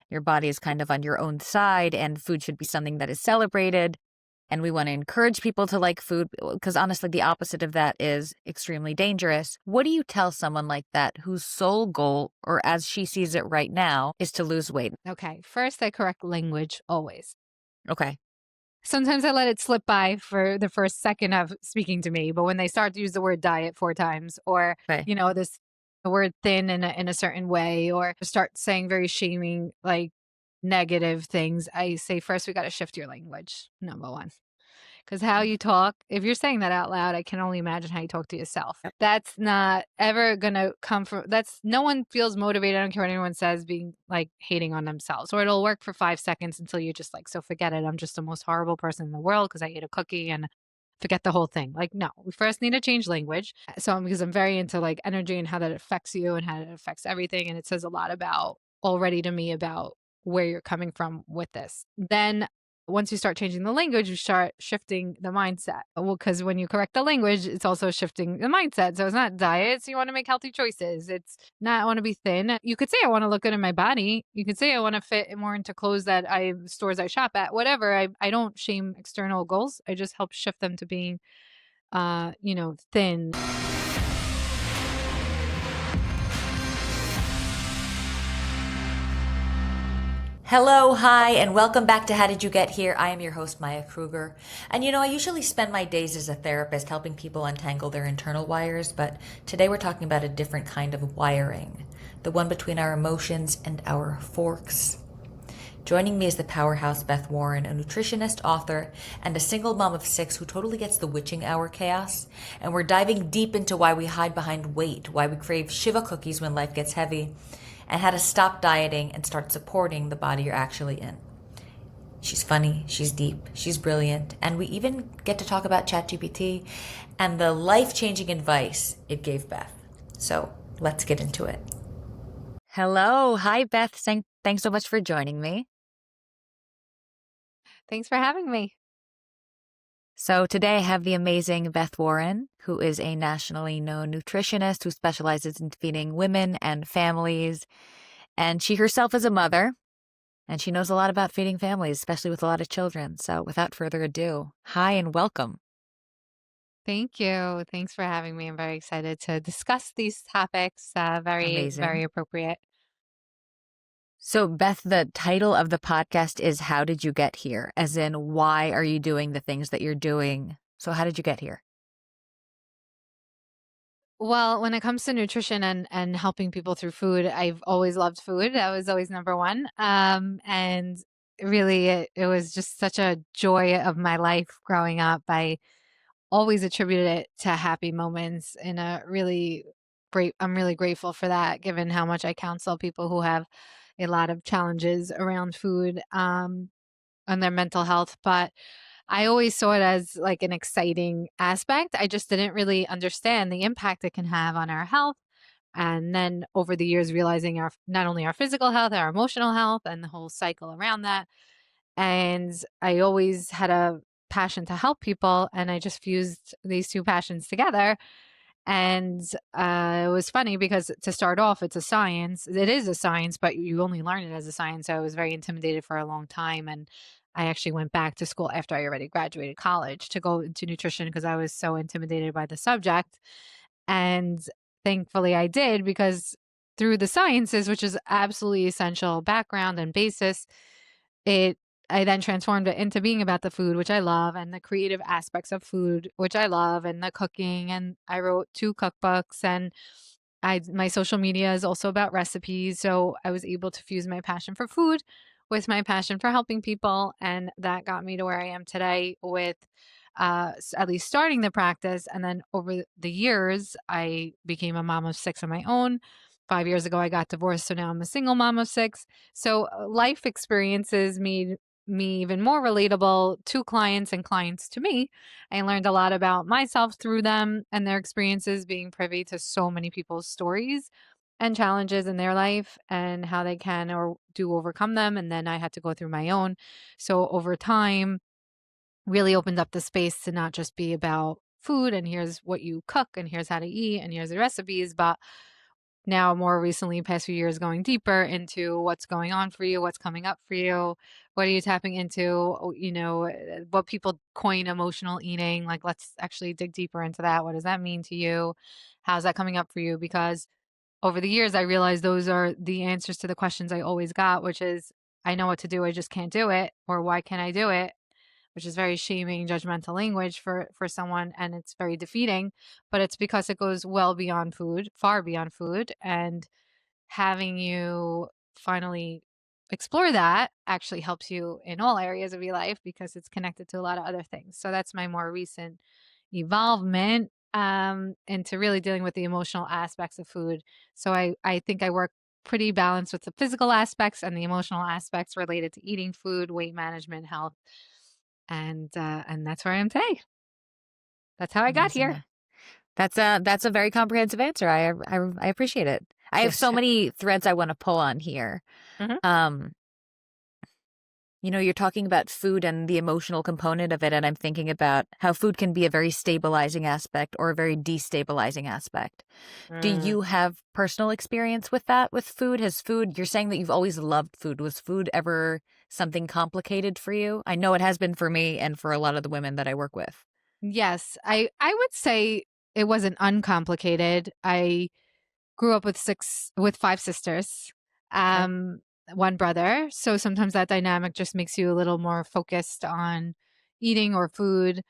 your body is kind of on your own side and food should be something that is celebrated. And we want to encourage people to like food because honestly, the opposite of that is extremely dangerous. What do you tell someone like that whose sole goal, or as she sees it right now, is to lose weight? Okay, first I correct language always. Okay. Sometimes I let it slip by for the first second of speaking to me, but when they start to use the word diet 4 times or, Okay. this the word thin in a certain way or start saying very shaming, like negative things, I say first we got to shift your language, number one. Because how you talk, if you're saying that out loud, I can only imagine how you talk to yourself. Yep. That's not ever going to come from, no one feels motivated. I don't care what anyone says, being like hating on themselves, or it'll work for 5 seconds until you're just like, so forget it. I'm just the most horrible person in the world because I ate a cookie and forget the whole thing. Like, no, we first need to change language. So, because I'm very into like energy and how that affects you and how it affects everything. And it says a lot about already to me about where you're coming from with this. Then once you start changing the language, you start shifting the mindset. Well, because when you correct the language, it's also shifting the mindset. So it's not diets. You want to make healthy choices. It's not, I want to be thin. You could say, I want to look good in my body. You could say, I want to fit more into clothes that stores I shop at, whatever. I don't shame external goals. I just help shift them to being, thin. Hello, hi, and welcome back to How Did You Get Here? I am your host, Maya Kruger. And I usually spend my days as a therapist helping people untangle their internal wires, but today we're talking about a different kind of wiring, the one between our emotions and our forks. Joining me is the powerhouse Beth Warren, a nutritionist, author, and a single mom of 6 who totally gets the witching hour chaos. And we're diving deep into why we hide behind weight, why we crave Shiva cookies when life gets heavy, and how to stop dieting and start supporting the body you're actually in. She's funny, she's deep, she's brilliant, and we even get to talk about ChatGPT and the life-changing advice it gave Beth. So let's get into it. Hello. Hi, Beth. Thanks so much for joining me. Thanks for having me. So today I have the amazing Beth Warren, who is a nationally known nutritionist who specializes in feeding women and families. And she herself is a mother, and she knows a lot about feeding families, especially with a lot of children. So without further ado, hi and welcome. Thank you. Thanks for having me. I'm very excited to discuss these topics. Very, Amazing. very appropriate. So Beth, the title of the podcast is How Did You Get Here? As in, why are you doing the things that you're doing? So how did you get here? Well, when it comes to nutrition and helping people through food, I've always loved food. That was always number one. And really, it was just such a joy of my life growing up. I always attributed it to happy moments in a really great, I'm really grateful for that, given how much I counsel people who have a lot of challenges around food, and their mental health. But I always saw it as like an exciting aspect. I just didn't really understand the impact it can have on our health. And then over the years, realizing our not only our physical health, our emotional health, and the whole cycle around that. And I always had a passion to help people, and I just fused these two passions together. And it was funny because to start off, it's a science. It is a science, but you only learn it as a science. So I was very intimidated for a long time. And I actually went back to school after I already graduated college to go into nutrition because I was so intimidated by the subject. And thankfully I did because through the sciences, which is absolutely essential background and basis, it I then transformed it into being about the food, which I love, and the creative aspects of food, which I love, and the cooking. And I wrote 2 cookbooks, and my social media is also about recipes. So I was able to fuse my passion for food with my passion for helping people, and that got me to where I am today with at least starting the practice. And then over the years, I became a mom of 6 on my own. 5 years ago, I got divorced, so now I'm a single mom of 6. So life experiences made me even more relatable to clients and clients to me. I learned a lot about myself through them and their experiences, being privy to so many people's stories and challenges in their life and how they can or do overcome them. And then I had to go through my own. So over time, really opened up the space to not just be about food and here's what you cook and here's how to eat and here's the recipes, but now more recently, past few years, going deeper into what's going on for you, what's coming up for you, what are you tapping into, what people coin emotional eating. Like, let's actually dig deeper into that. What does that mean to you? How's that coming up for you? Because over the years, I realized those are the answers to the questions I always got, which is, I know what to do, I just can't do it, or why can't I do it? Which is very shaming, judgmental language for someone, and it's very defeating. But it's because it goes well beyond food, far beyond food, and having you finally explore that actually helps you in all areas of your life because it's connected to a lot of other things. So that's my more recent evolvement into really dealing with the emotional aspects of food. So I think I work pretty balanced with the physical aspects and the emotional aspects related to eating food, weight management, health, and that's where I am today. That's how I got Amazing. here. That's a very comprehensive answer. I appreciate it. I have so Yes. many threads I want to pull on here. Mhm. Um, you're talking about food and the emotional component of it, and I'm thinking about how food can be a very stabilizing aspect or a very destabilizing aspect. Do Mm. you have personal experience with that with food? You're saying that you've always loved food. Was food ever something complicated for you? I know it has been for me and for a lot of the women that I work with. Yes, I would say it wasn't uncomplicated. I grew up with five sisters, Okay. um, one brother. So sometimes that dynamic just makes you a little more focused on eating or food.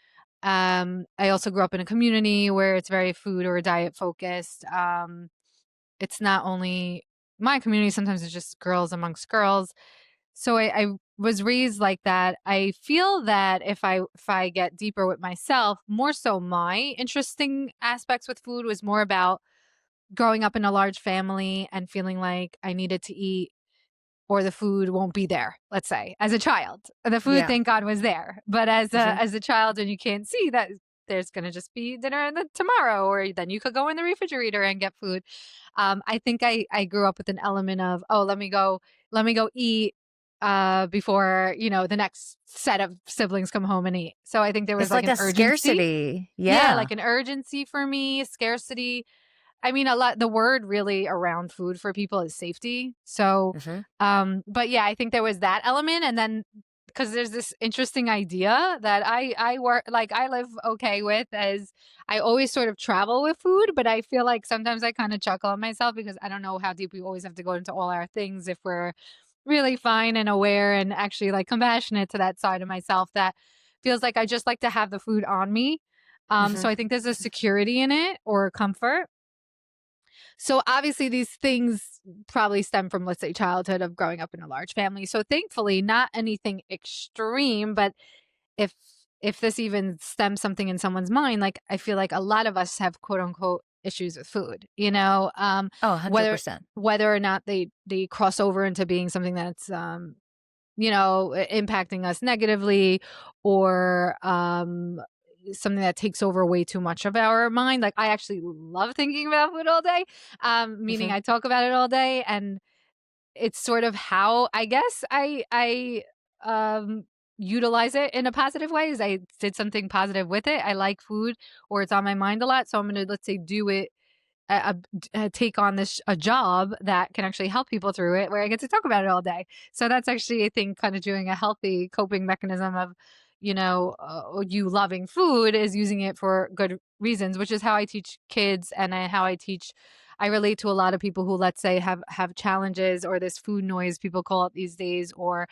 I also grew up in a community where it's very food or diet focused. It's not only my community, sometimes it's just girls amongst girls. So I was raised like that. I feel that if I get deeper with myself, more so my interesting aspects with food was more about growing up in a large family and feeling like I needed to eat or the food won't be there, let's say, as a child. The food, Yeah. thank God, was there. But as a Hmm. as a child and you can't see that there's gonna just be dinner tomorrow, or then you could go in the refrigerator and get food. I think I grew up with an element of, oh, let me go eat before, the next set of siblings come home and eat. So I think there was It's like like an a urgency. scarcity. Yeah, Yeah. like an urgency for me, scarcity. I mean, a lot the word really around food for people is safety. So, Hmm. but yeah, I think there was that element, and then because there's this interesting idea that I work like I live okay with as I always sort of travel with food, but I feel like sometimes I kind of chuckle at myself because I don't know how deep we always have to go into all our things if we're really fine and aware and actually like compassionate to that side of myself that feels like I just like to have the food on me. Hmm. So I think there's a security in it or comfort. So obviously these things probably stem from, let's say, childhood of growing up in a large family. So thankfully not anything extreme, but if if this even stems something in someone's mind, like I feel like a lot of us have quote unquote issues with food, Oh, whether 100%. whether or not they cross over into being something that's impacting us negatively or something that takes over way too much of our mind. Like I actually love thinking about food all day, meaning Hmm. I talk about it all day, and it's sort of how I guess I utilize it in a positive way. Is I did something positive with it. I like food, or it's on my mind a lot, so I'm gonna, let's say, do it take on this a job that can actually help people through it where I get to talk about it all day. So that's actually, I think, kind of doing a healthy coping mechanism of, you loving food is using it for good reasons, which is how I teach kids and how I teach. I relate to a lot of people who, let's say, have challenges or this food noise people call it these days, or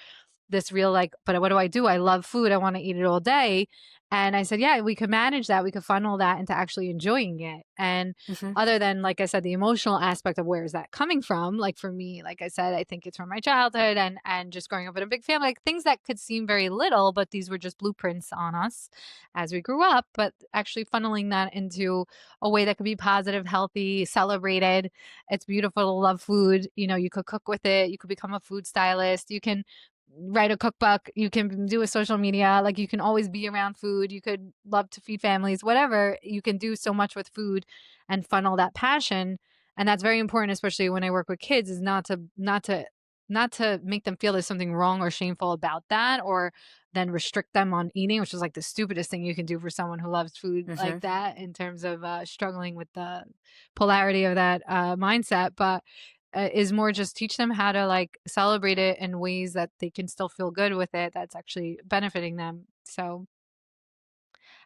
this real like, but what do I do? I love food. I want to eat it all day. And I said, yeah, we could manage that. We could funnel that into actually enjoying it. And Hmm. other than, like I said, the emotional aspect of where is that coming from? Like for me, like I said, I think it's from my childhood and just growing up in a big family, like things that could seem very little, but these were just blueprints on us as we grew up. But actually funneling that into a way that could be positive, healthy, celebrated. It's beautiful to love food. You could cook with it. You could become a food stylist. You can write a cookbook, you can do a social media, like you can always be around food, you could love to feed families, whatever. You can do so much with food and funnel that passion. And that's very important, especially when I work with kids, is not to make them feel there's something wrong or shameful about that, or then restrict them on eating, which is like the stupidest thing you can do for someone who loves food like Mm-hmm. that in terms of struggling with the polarity of that mindset. But is more just teach them how to like celebrate it in ways that they can still feel good with it. That's actually benefiting them. So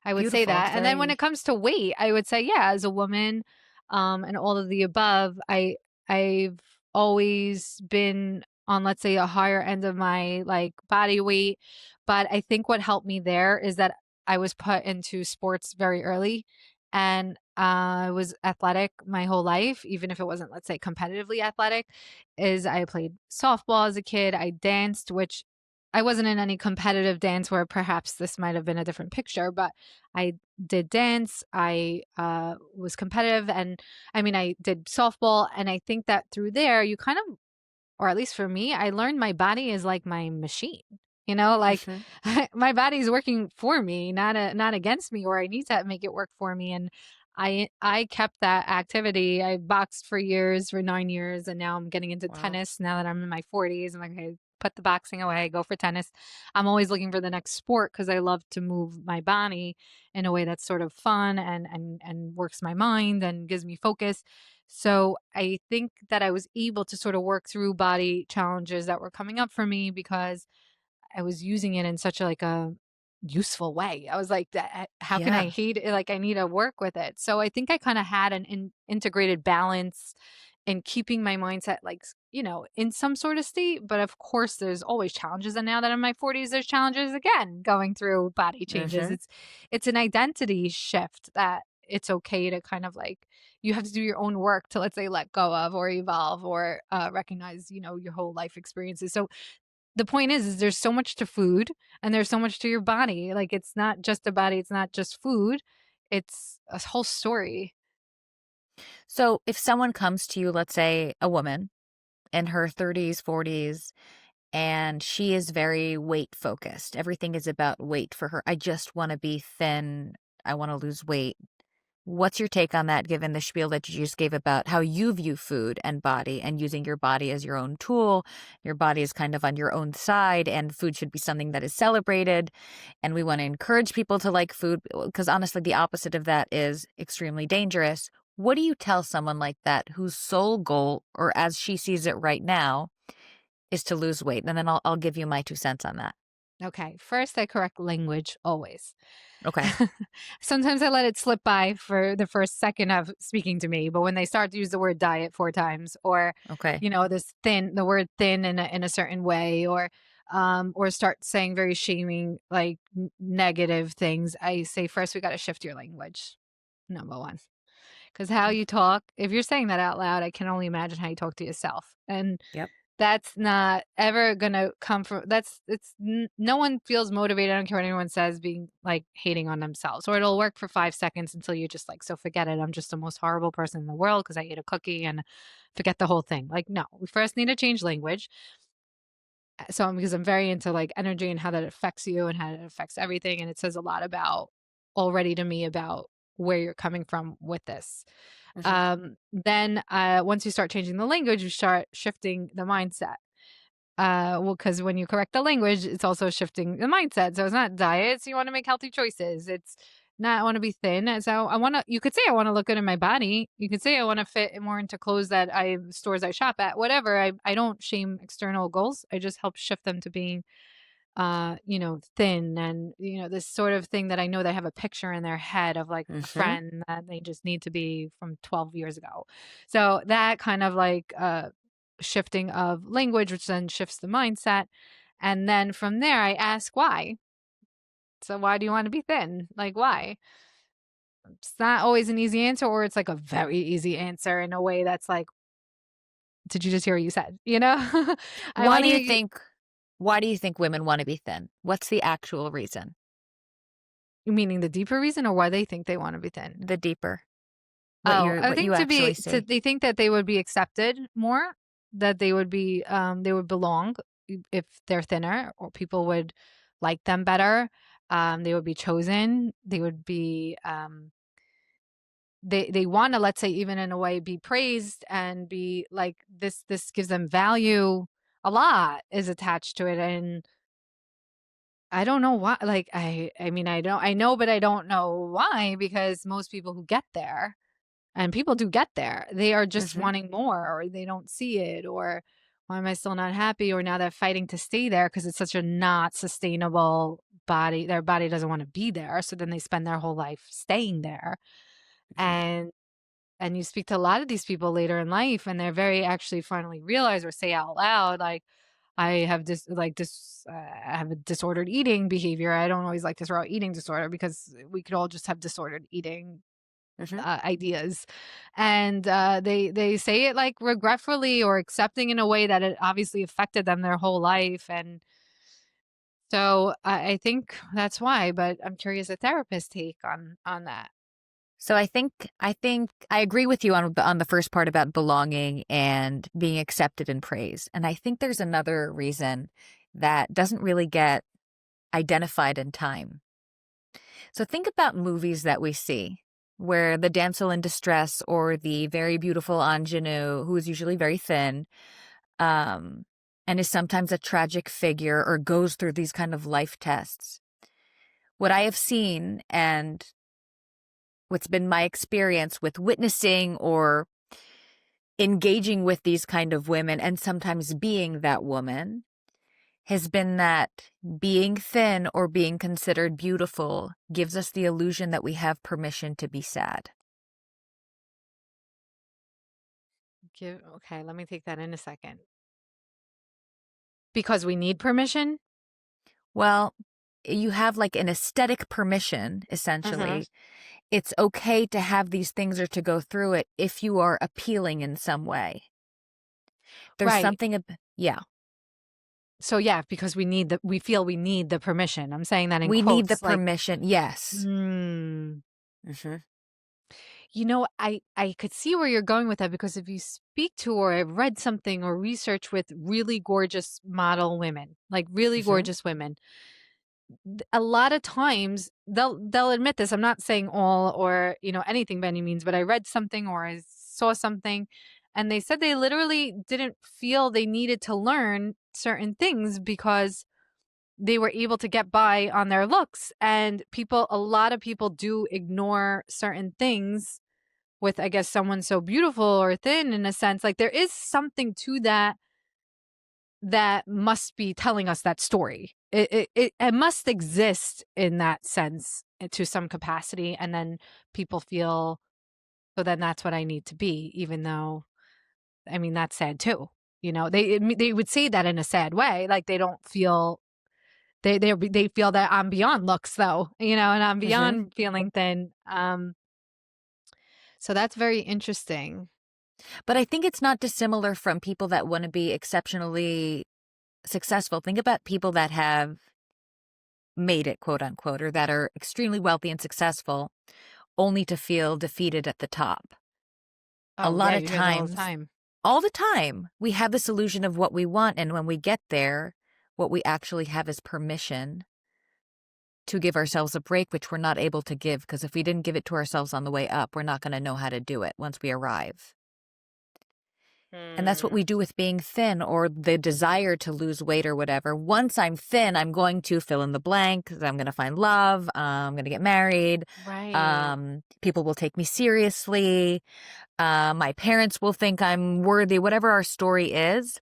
I would say Beautiful. It's that. And then when it very, comes to weight, I would say, yeah, as a woman, and all of the above, I've always been on, let's say, a higher end of my like body weight. But I think what helped me there is that I was put into sports very early, and I was athletic my whole life, even if it wasn't, let's say, competitively athletic. Is I played softball as a kid. I danced, which I wasn't in any competitive dance where perhaps this might have been a different picture, but I did dance. I was competitive, and I mean, I did softball. And I think that through there, you kind of, or at least for me, I learned my body is like my machine. Like mm-hmm. my body's working for me, not against me, or I need to make it work for me. And I kept that activity. I boxed for years, for 9 years, and now I'm getting into Wow. tennis. Now that I'm in my 40s, I'm like, okay, put the boxing away, go for tennis. I'm always looking for the next sport because I love to move my body in a way that's sort of fun and works my mind and gives me focus. So I think that I was able to sort of work through body challenges that were coming up for me because I was using it in such a, like a useful way. I was like, how can I Yeah. hate it? Like I need to work with it. So I think I kind of had an integrated balance in keeping my mindset like, in some sort of state. But of course there's always challenges. And now that I'm in my 40s, there's challenges again going through body changes. Mm-hmm. It's an identity shift that it's okay to kind of like, you have to do your own work to, let's say, let go of or evolve or recognize, your whole life experiences. So the point is there's so much to food and there's so much to your body. Like it's not just a body, it's not just food. It's a whole story. So if someone comes to you, let's say a woman in her 30s, 40s, and she is very weight focused, everything is about weight for her. I just want to be thin. I want to lose weight. What's your take on that, given the spiel that you just gave about how you view food and body and using your body as your own tool? Your body is kind of on your own side, and food should be something that is celebrated. And we want to encourage people to like food because honestly, the opposite of that is extremely dangerous. What do you tell someone like that whose sole goal, or as she sees it right now, is to lose weight? And then I'll give you my 2 cents on that. Okay. First, I correct language always. Okay. Sometimes I let it slip by for the first second of speaking to me, but when they start to use the word diet 4 times, or Okay. the word thin in a certain way, or start saying very shaming, like negative things, I say first we got to shift your language. Number one. Because how you talk, if you're saying that out loud, I can only imagine how you talk to yourself. And Yep. that's not ever gonna come from no one feels motivated. I don't care what anyone says, being like hating on themselves. Or it'll work for 5 seconds until you're just like, so forget it. I'm just the most horrible person in the world because I ate a cookie and forget the whole thing. Like, no, we first need to change language. So because I'm very into like energy and how that affects you and how it affects everything. And it says a lot about already to me about where you're coming from with this. Hmm. Then once you start changing the language, you start shifting the mindset. Well, because when you correct the language, it's also shifting the mindset. So it's not diets. You want to make healthy choices. It's not, I want to be thin. So you could say I want to look good in my body. You could say I want to fit more into clothes stores I shop at, whatever. I don't shame external goals. I just help shift them to being thin and, this sort of thing that I know they have a picture in their head of like a Hmm. friend that they just need to be from 12 years ago. So that kind of like shifting of language, which then shifts the mindset. And then from there, I ask why. So why do you want to be thin? Like why? It's not always an easy answer, or it's like a very easy answer in a way that's like, did you just hear what you said? I Why want do you to, think why do you think women want to be thin? What's the actual reason? meaning the deeper reason, or why they think they want to be thin. The deeper. Oh, I What you think actually see. they think that they would be accepted more, that they would belong if they're thinner, or people would like them better. They would be chosen. They would be they want to, let's say, even in a way, be praised and be like this gives them value. A lot is attached to it, and I don't know why. Like, I mean, I know, but I don't know why, because most people who get there, and people do get there, they are just Hmm. wanting more, or they don't see it, or why am I still not happy? Or now they're fighting to stay there because it's such a not sustainable body. Their body doesn't want to be there. So then they spend their whole life staying there. Hmm. And you speak to a lot of these people later in life, and they're very actually finally realize or say out loud, like, I have I have a disordered eating behavior. I don't always like to throw out eating disorder because we could all just have disordered eating Hmm. ideas, and they say it like regretfully or accepting in a way that it obviously affected them their whole life, and so I think that's why. But I'm curious a therapist take on that. So I think I agree with you on the first part about belonging and being accepted and praised. And I think there's another reason that doesn't really get identified in time. So think about movies that we see where the damsel in distress or the very beautiful ingenue, who is usually very thin, um, and is sometimes a tragic figure or goes through these kind of life tests. What I have seen and what's been my experience with witnessing or engaging with these kind of women and sometimes being that woman has been that being thin or being considered beautiful gives us the illusion that we have permission to be sad. Okay, let me take that in a second. Because we need permission. Well, you have like an aesthetic permission, Mm-hmm. essentially. It's okay to have these things or to go through it if you are appealing in some way. There's Right. something, yeah, So yeah, because we feel we need the permission. I'm saying that in we need the quotes, like, permission. Yes. mm, Hmm. I could see where you're going with that, because if you speak to or have read something or research with really gorgeous model women, like really Hmm. gorgeous women, a lot of times they'll admit this. I'm not saying all or anything by any means, but I read something or I saw something, and they said they literally didn't feel they needed to learn certain things because they were able to get by on their looks. And a lot of people do ignore certain things with, I guess, someone so beautiful or thin, in a sense. Like, there is something to that that must be telling us that story. It must exist in that sense, to some capacity, and then people feel, so then that's what I need to be, even though, I mean, that's sad too. They would say that in a sad way, like they don't feel, they feel that I'm beyond looks, though, and I'm Hmm. beyond feeling thin. So that's very interesting. But I think it's not dissimilar from people that want to be exceptionally successful. Think about people that have made it, quote unquote, or that are extremely wealthy and successful, only to feel defeated at the top. A Oh lot yeah, of you hear that all the times, time. all the time, we have this illusion of what we want. And when we get there, what we actually have is permission to give ourselves a break, which we're not able to give. Because if we didn't give it to ourselves on the way up, we're not going to know how to do it once we arrive. And that's what Hmm. we do with being thin or the desire to lose weight or whatever. Once I'm thin, I'm going to fill in the blank. I'm going to find love. I'm going to get married. Right. People will take me seriously. My parents will think I'm worthy, whatever our story is.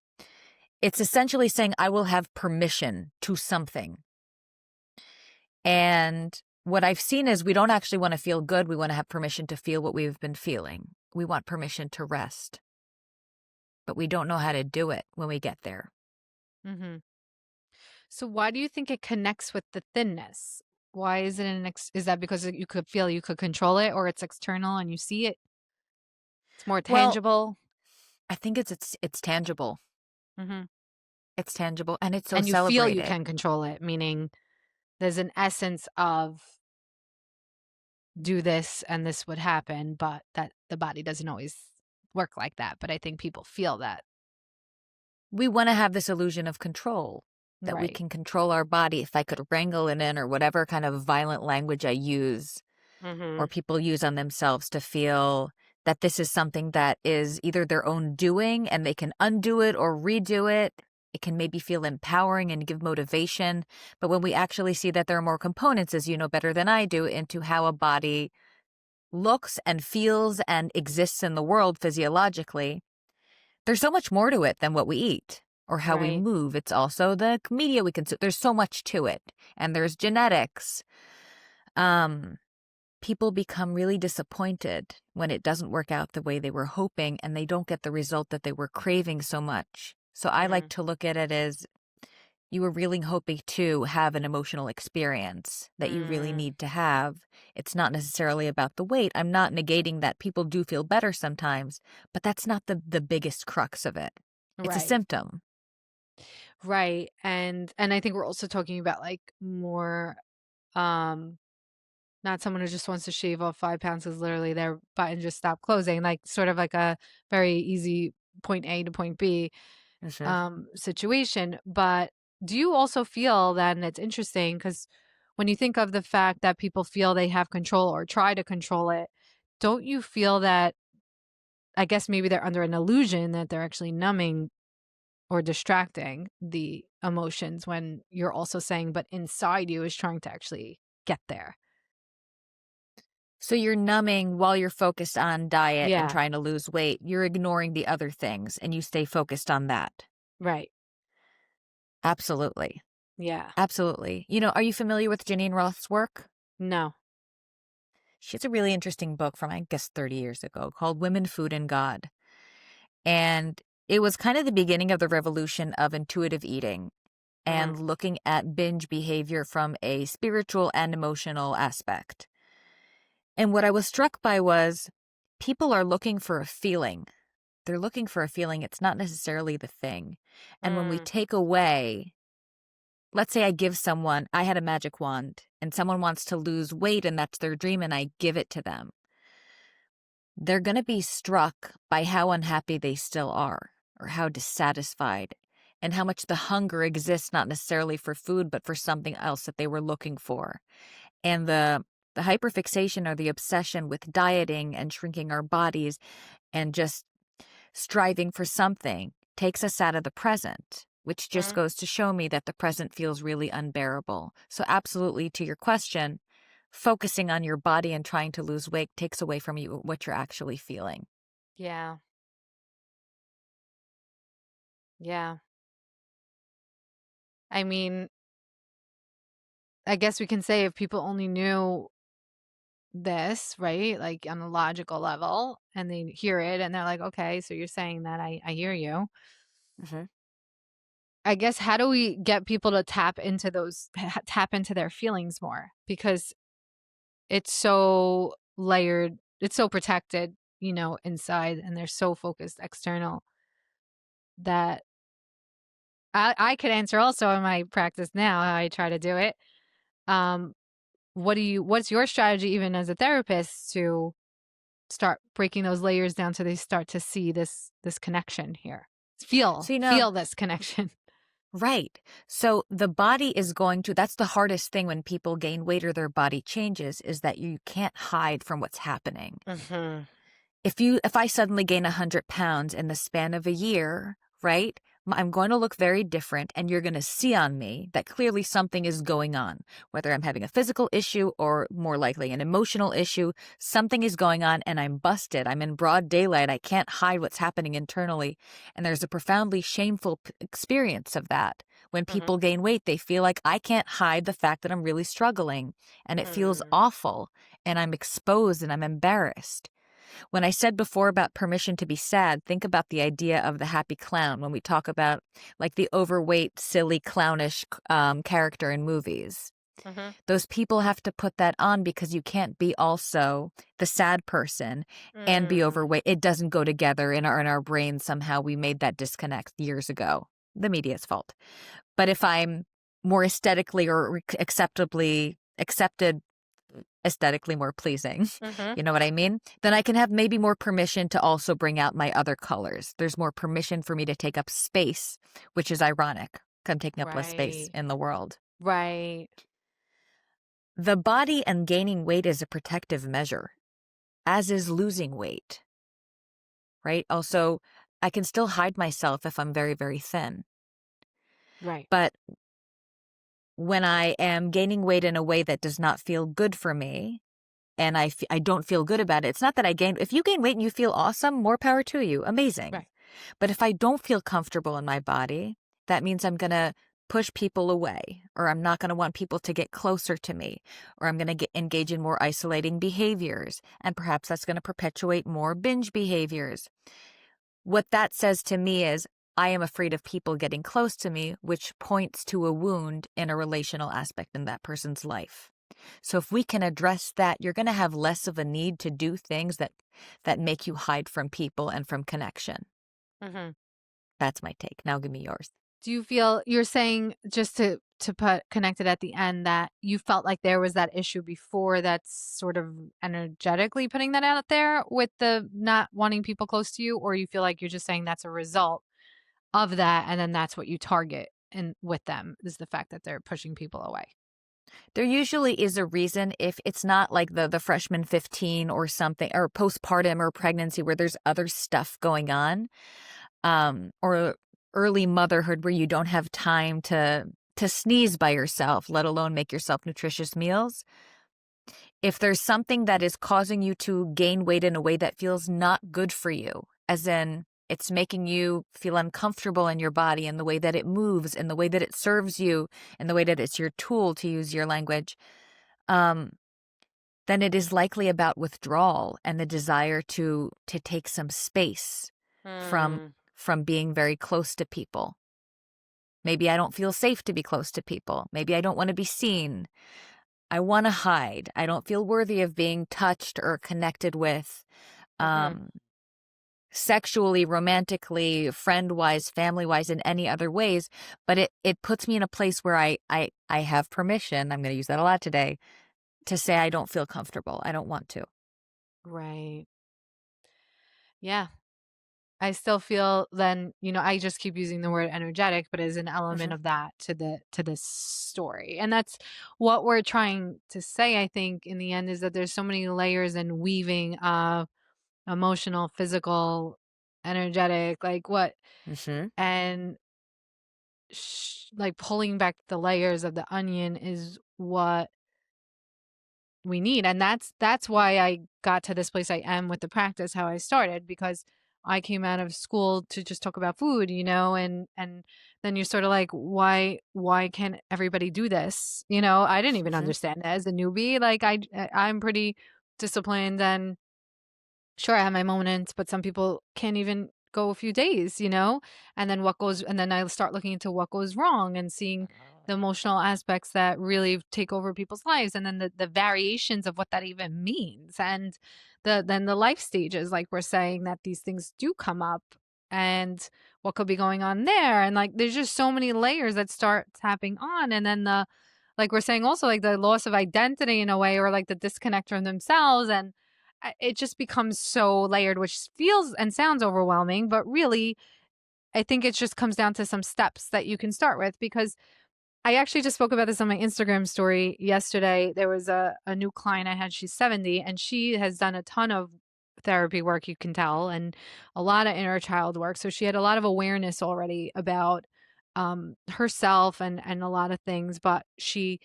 It's essentially saying I will have permission to something. And what I've seen is we don't actually want to feel good. We want to have permission to feel what we've been feeling. We want permission to rest, but we don't know how to do it when we get there. Hmm. So why do you think it connects with the thinness? Why is it is that because you could feel you could control it, or it's external and you see it? It's more Well, tangible. I think it's tangible. Hmm. It's tangible and it's so And you feel you celebrated. can control it, meaning there's an essence of do this and this would happen, but that the body doesn't always work like that. But I think people feel that. We want to have this illusion of control, that we Right. can control our body. If I could wrangle it in or whatever kind of violent language I use or Hmm. people use on themselves to feel that this is something that is either their own doing and they can undo it or redo it. It can maybe feel empowering and give motivation. But when we actually see that there are more components, as you know better than I do, into how a body looks and feels and exists in the world physiologically, there's so much more to it than what we eat or how we Right. move. It's also the media we consume. There's so much to it. And there's genetics. People become really disappointed when it doesn't work out the way they were hoping and they don't get the result that they were craving so much. So I like Mm, to look at it as you were really hoping to have an emotional experience that you really mm, need to have. It's not necessarily about the weight. I'm not negating that people do feel better sometimes, but that's not the biggest crux of it. It's a right. symptom. Right. And I think we're also talking about like more um not someone who just wants to shave off 5 pounds because literally their button just stopped closing, like sort of like a very easy point A to point B Mhm. situation. But do you also feel that, and it's interesting because when you think of the fact that people feel they have control or try to control it, don't you feel that, I guess maybe they're under an illusion that they're actually numbing or distracting the emotions when you're also saying, but inside you is trying to actually get there? So you're numbing while you're focused on diet and Yeah, trying to lose weight. You're ignoring the other things and you stay focused on that. right. Absolutely. Yeah. Absolutely. Are you familiar with Janine Roth's work? No. She has a really interesting book from, I guess, 30 years ago called Women, Food, and God. And it was kind of the beginning of the revolution of intuitive eating Mm, and looking at binge behavior from a spiritual and emotional aspect. And what I was struck by was people are looking for a feeling. They're looking for a feeling. It's not necessarily the thing. And when we mm, take away, let's say I had a magic wand and someone wants to lose weight and that's their dream and I give it to them. They're going to be struck by how unhappy they still are or how dissatisfied and how much the hunger exists, not necessarily for food, but for something else that they were looking for. And the hyperfixation or the obsession with dieting and shrinking our bodies and just striving for something takes us out of the present, which just mm. goes to show me that the present feels really unbearable. So, absolutely, to your question, focusing on your body and trying to lose weight takes away from you what you're actually feeling. Yeah. Yeah. I mean, I guess we can say if people only knew this, right? Like on a logical level, and they hear it and they're like, okay, so you're saying that I hear you. Hmm. I guess how do we get people to tap into their feelings more? Because it's so layered, it's so protected, inside, and they're so focused external that I could answer also in my practice now how I try to do it. Um, what's your strategy even as a therapist to start breaking those layers down so they start to see this connection here? So, Feel this connection. right. So the body is that's the hardest thing when people gain weight or their body changes is that you can't hide from what's happening. Mhm. If I suddenly gain 100 pounds in the span of a year, right, I'm going to look very different and you're going to see on me that clearly something is going on, whether I'm having a physical issue or more likely an emotional issue, something is going on and I'm busted. I'm in broad daylight. I can't hide what's happening internally. And there's a profoundly shameful experience of that. When Mhm. people gain weight, they feel like I can't hide the fact that I'm really struggling and it feels Mm. awful and I'm exposed and I'm embarrassed. When I said before about permission to be sad, think about the idea of the happy clown when we talk about like the overweight, silly, clownish character in movies. Mhm. Those people have to put that on because you can't be also the sad person and be Mm. overweight. It doesn't go together in our brains somehow. We made that disconnect years ago. The media's fault. But if I'm more aesthetically or acceptably accepted aesthetically more pleasing, Mhm. you know what I mean? Then I can have maybe more permission to also bring out my other colors. There's more permission for me to take up space, which is ironic. 'Cause I'm taking up less space Right. in the world. Right. The body and gaining weight is a protective measure, as is losing weight, right? Also, I can still hide myself if I'm very, very thin. Right. But when I am gaining weight in a way that does not feel good for me, and I don't feel good about it, it's not that if you gain weight and you feel awesome, more power to you, amazing. Right. But if I don't feel comfortable in my body, that means I'm going to push people away, or I'm not going to want people to get closer to me, or I'm going to engage in more isolating behaviors, and perhaps that's going to perpetuate more binge behaviors. What that says to me is I am afraid of people getting close to me, which points to a wound in a relational aspect in that person's life. So if we can address that, you're going to have less of a need to do things that make you hide from people and from connection. Hmm. That's my take. Now give me yours. Do you feel you're saying, just to put connected at the end, that you felt like there was that issue before that's sort of energetically putting that out there with the not wanting people close to you, or you feel like you're just saying that's a result of that and then that's what you target and with them is the fact that they're pushing people away? There usually is a reason if it's not like the freshman 15 or something, or postpartum or pregnancy where there's other stuff going on, or early motherhood where you don't have time to sneeze by yourself, let alone make yourself nutritious meals. If there's something that is causing you to gain weight in a way that feels not good for you, as in it's making you feel uncomfortable in your body, in the way that it moves, in the way that it serves you, in the way that it's your tool, to use your language, um, then it is likely about withdrawal and the desire to take some space from Mm. from being very close to people. Maybe I don't feel safe to be close to people. Maybe I don't want to be seen. I want to hide. I don't feel worthy of being touched or connected with, Hmm. um, sexually, romantically, friend-wise, family-wise, in any other ways. But it puts me in a place where I have permission, I'm going to use that a lot today, to say I don't feel comfortable. I don't want to. Right. Yeah. I still feel then, I just keep using the word energetic, but as an element Hmm. of that to this story. And that's what we're trying to say, I think, in the end, is that there's so many layers and weaving of emotional, physical, energetic, like what, Hmm. and like pulling back the layers of the onion is what we need. And that's why I got to this place I am with the practice, how I started, because I came out of school to just talk about food, and then you're sort of like, why can't everybody do this? I didn't even Hmm. understand it as a newbie. Like I'm pretty disciplined, and sure, I have my moments, but some people can't even go a few days, and then I start looking into what goes wrong and seeing the emotional aspects that really take over people's lives, and then the variations of what that even means, and then the life stages, like we're saying, that these things do come up, and what could be going on there. And like there's just so many layers that start tapping on, and then like we're saying also, like the loss of identity in a way, or like the disconnect from themselves, and it just becomes so layered, which feels and sounds overwhelming, but really, I think it just comes down to some steps that you can start with. Because I actually just spoke about this on my Instagram story yesterday. There was a new client I had. She's 70, and she has done a ton of therapy work, you can tell, and a lot of inner child work. So she had a lot of awareness already about herself and a lot of things. But she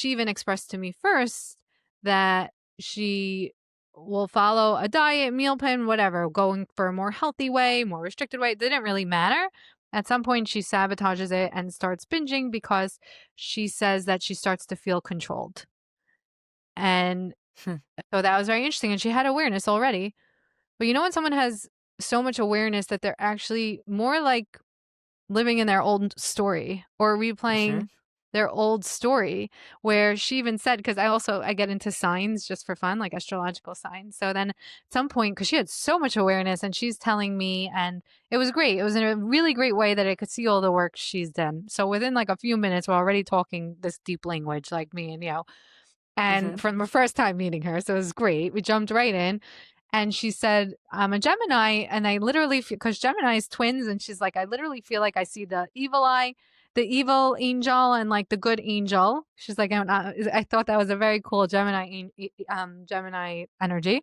even expressed to me first that she will follow a diet, meal plan, whatever, going for a more healthy way, more restricted way. It didn't really matter. At some point, she sabotages it and starts binging because she says that she starts to feel controlled. And so that was very interesting. And she had awareness already. But when someone has so much awareness that they're actually more like living in their old story or Hmm. replaying their old story, where she even said, because I get into signs just for fun, like astrological signs. So then at some point, because she had so much awareness and she's telling me, and it was great, it was in a really great way that I could see all the work she's done. So within like a few minutes we're already talking this deep language, like me and and Hmm. from the first time meeting her. So it was great. We jumped right in. And she said, I'm a Gemini. And I literally, because Gemini is twins, and she's like, I literally feel like I see the evil eye, the evil angel, and like the good angel. She's like, I thought that was a very cool Gemini energy.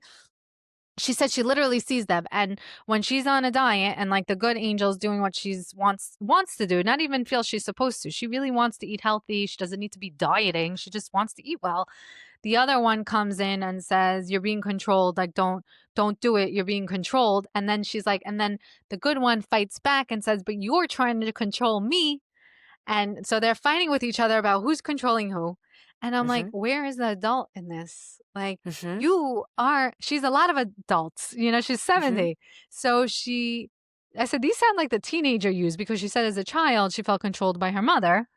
she said she literally sees them, and when she's on a diet and like the good angel's doing what she's wants to do, not even feel she's supposed to, she really wants to eat healthy, she doesn't need to be dieting, she just wants to eat well. The other one comes in and says, you're being controlled, like don't do it, you're being controlled. And then she's like, and then the good one fights back and says, but you're trying to control me. And so they're fighting with each other about who's controlling who. And I'm like, Mm-hmm. where is the adult in this? Like, Mm-hmm. she's a lot of adults, she's Mm-hmm. 70. So I said, these sound like the teenager use, because she said as a child, she felt controlled by her mother.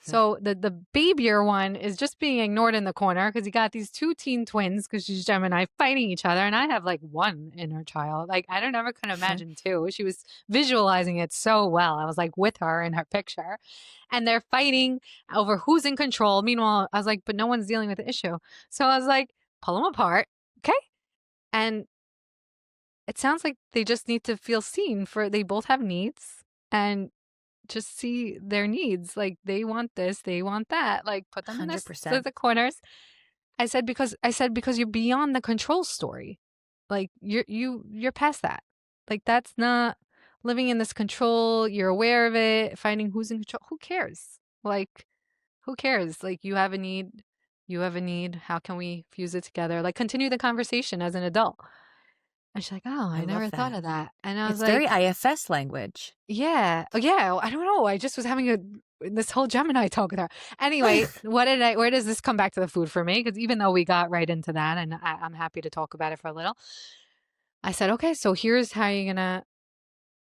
So the babier one is just being ignored in the corner because you got these two teen twins, because she's Gemini, fighting each other, and I have like one inner child. Like I don't ever could Mm-hmm. imagine two. She was visualizing it so well. I was like with her in her picture, and they're fighting over who's in control. Meanwhile, I was like, but no one's dealing with the issue. So I was like, pull them apart, okay? And it sounds like they just need to feel seen. For they both have needs, and just see their needs. Like they want this, they want that. Like put them in $100%. the corners. I said because you're beyond the control story. Like you're past that. Like that's not living in this control. You're aware of it, finding who's in control. Who cares? Like who cares? Like you have a need, you have a need. How can we fuse it together? Like continue the conversation as an adult. And she's like, "Oh, I I never love thought that. of that." And I was It's very like, IFS language. yeah. Oh, yeah. I don't know. I just was having this whole Gemini talk with her. Anyway, where does this come back to the food for me? Because even though we got right into that, and I'm happy to talk about it for a little, I said, okay, so here's how you're gonna,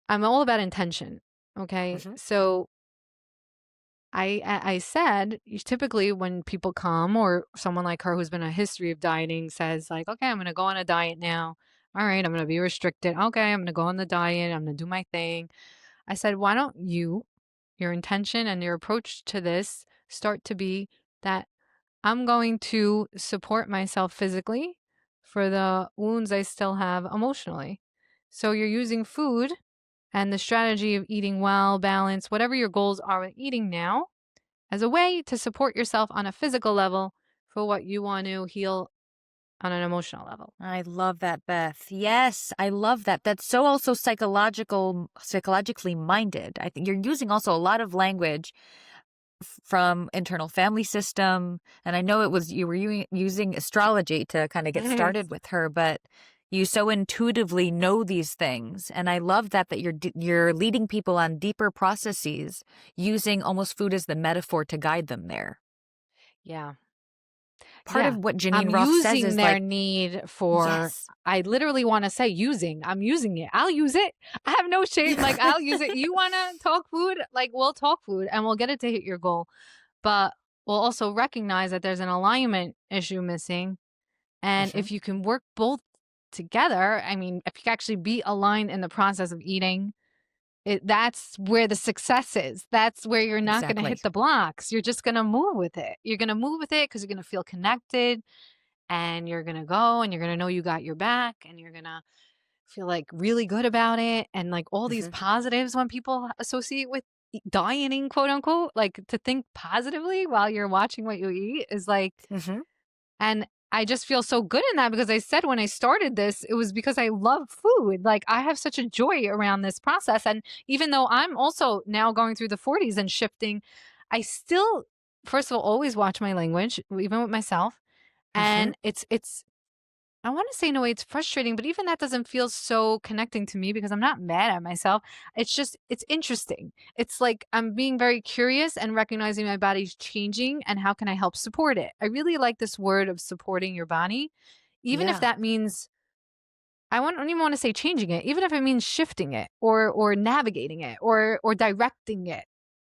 I'm all about intention. Okay. Mm-hmm. So I said, typically when people come, or someone like her who's been a history of dieting says like, okay, I'm going to go on a diet now. All right. I'm going to be restricted. Okay. I'm going to go on the diet. I'm going to do my thing. I said, why don't your intention and your approach to this start to be that I'm going to support myself physically for the wounds I still have emotionally. So you're using food and the strategy of eating well, balance, whatever your goals are with eating now, as a way to support yourself on a physical level for what you want to heal on an emotional level. I love that, Beth. Yes, I love that. That's so also psychologically minded. I think you're using also a lot of language from internal family system, and I know it was you were using astrology to kind of get started with her, but you so intuitively know these things, and I love that you're leading people on deeper processes using almost food as the metaphor to guide them there. Yeah. Part Yeah. of what I'm Janine Roth says using is their like, need for, yes. I literally want to say using. I'm using it. I'll use it. I have no shame. Like, I'll use it. You want to talk food? Like, we'll talk food and we'll get it to hit your goal. But we'll also recognize that there's an alignment issue missing. And Hmm. if you can work both together, I mean, if you can actually be aligned in the process of eating, that's where the success is. That's where you're not going to Exactly. hit the blocks. You're just going to move with it. You're going to move with it because you're going to feel connected, and you're going to go and you're going to know you got your back, and you're going to feel like really good about it. And like all these Hmm. positives when people associate with dieting, quote unquote, like to think positively while you're watching what you eat is like, Hmm. and I just feel so good in that, because I said when I started this, it was because I love food. Like I have such a joy around this process. And even though I'm also now going through the 40s and shifting, I still, first of all, always watch my language, even with myself. Hmm. And it's I want to say in a way it's frustrating, but even that doesn't feel so connecting to me because I'm not mad at myself. It's just, it's interesting. It's like I'm being very curious and recognizing my body's changing and how can I help support it. I really like this word of supporting your body, even if Yeah. that means don't even want to say changing it, even if it means shifting it or navigating it or directing it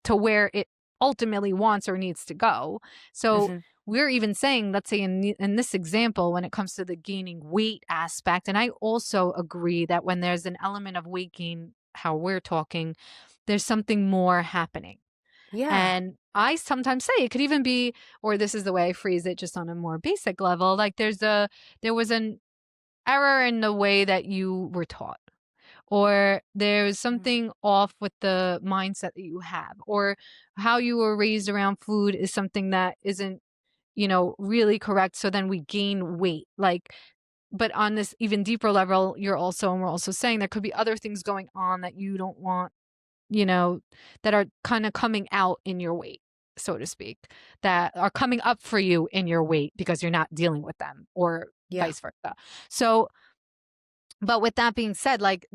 to where it ultimately wants or needs to go. So Hmm. we're even saying, let's say in this example, when it comes to the gaining weight aspect, and I also agree that when there's an element of weight gain, how we're talking, there's something more happening. Yeah. And I sometimes say it could even be, or this is the way I phrase it just on a more basic level, like there was an error in the way that you were taught, or there's Mm. something off with the mindset that you have, or how you were raised around food is something that isn't, really correct. So then we gain weight. Like but on this even deeper level, you're also, and we're also saying there could be other things going on that you don't want, you know, that are kind of coming out in your weight, so to speak, that are coming up for you in your weight because you're not dealing with them, or Yeah. vice versa. So, but with that being said, like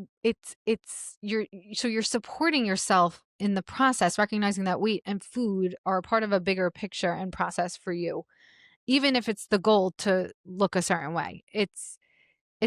you're, so you're supporting yourself in the process, recognizing that weight and food are a part of a bigger picture and process for you, even if it's the goal to look a certain way. It's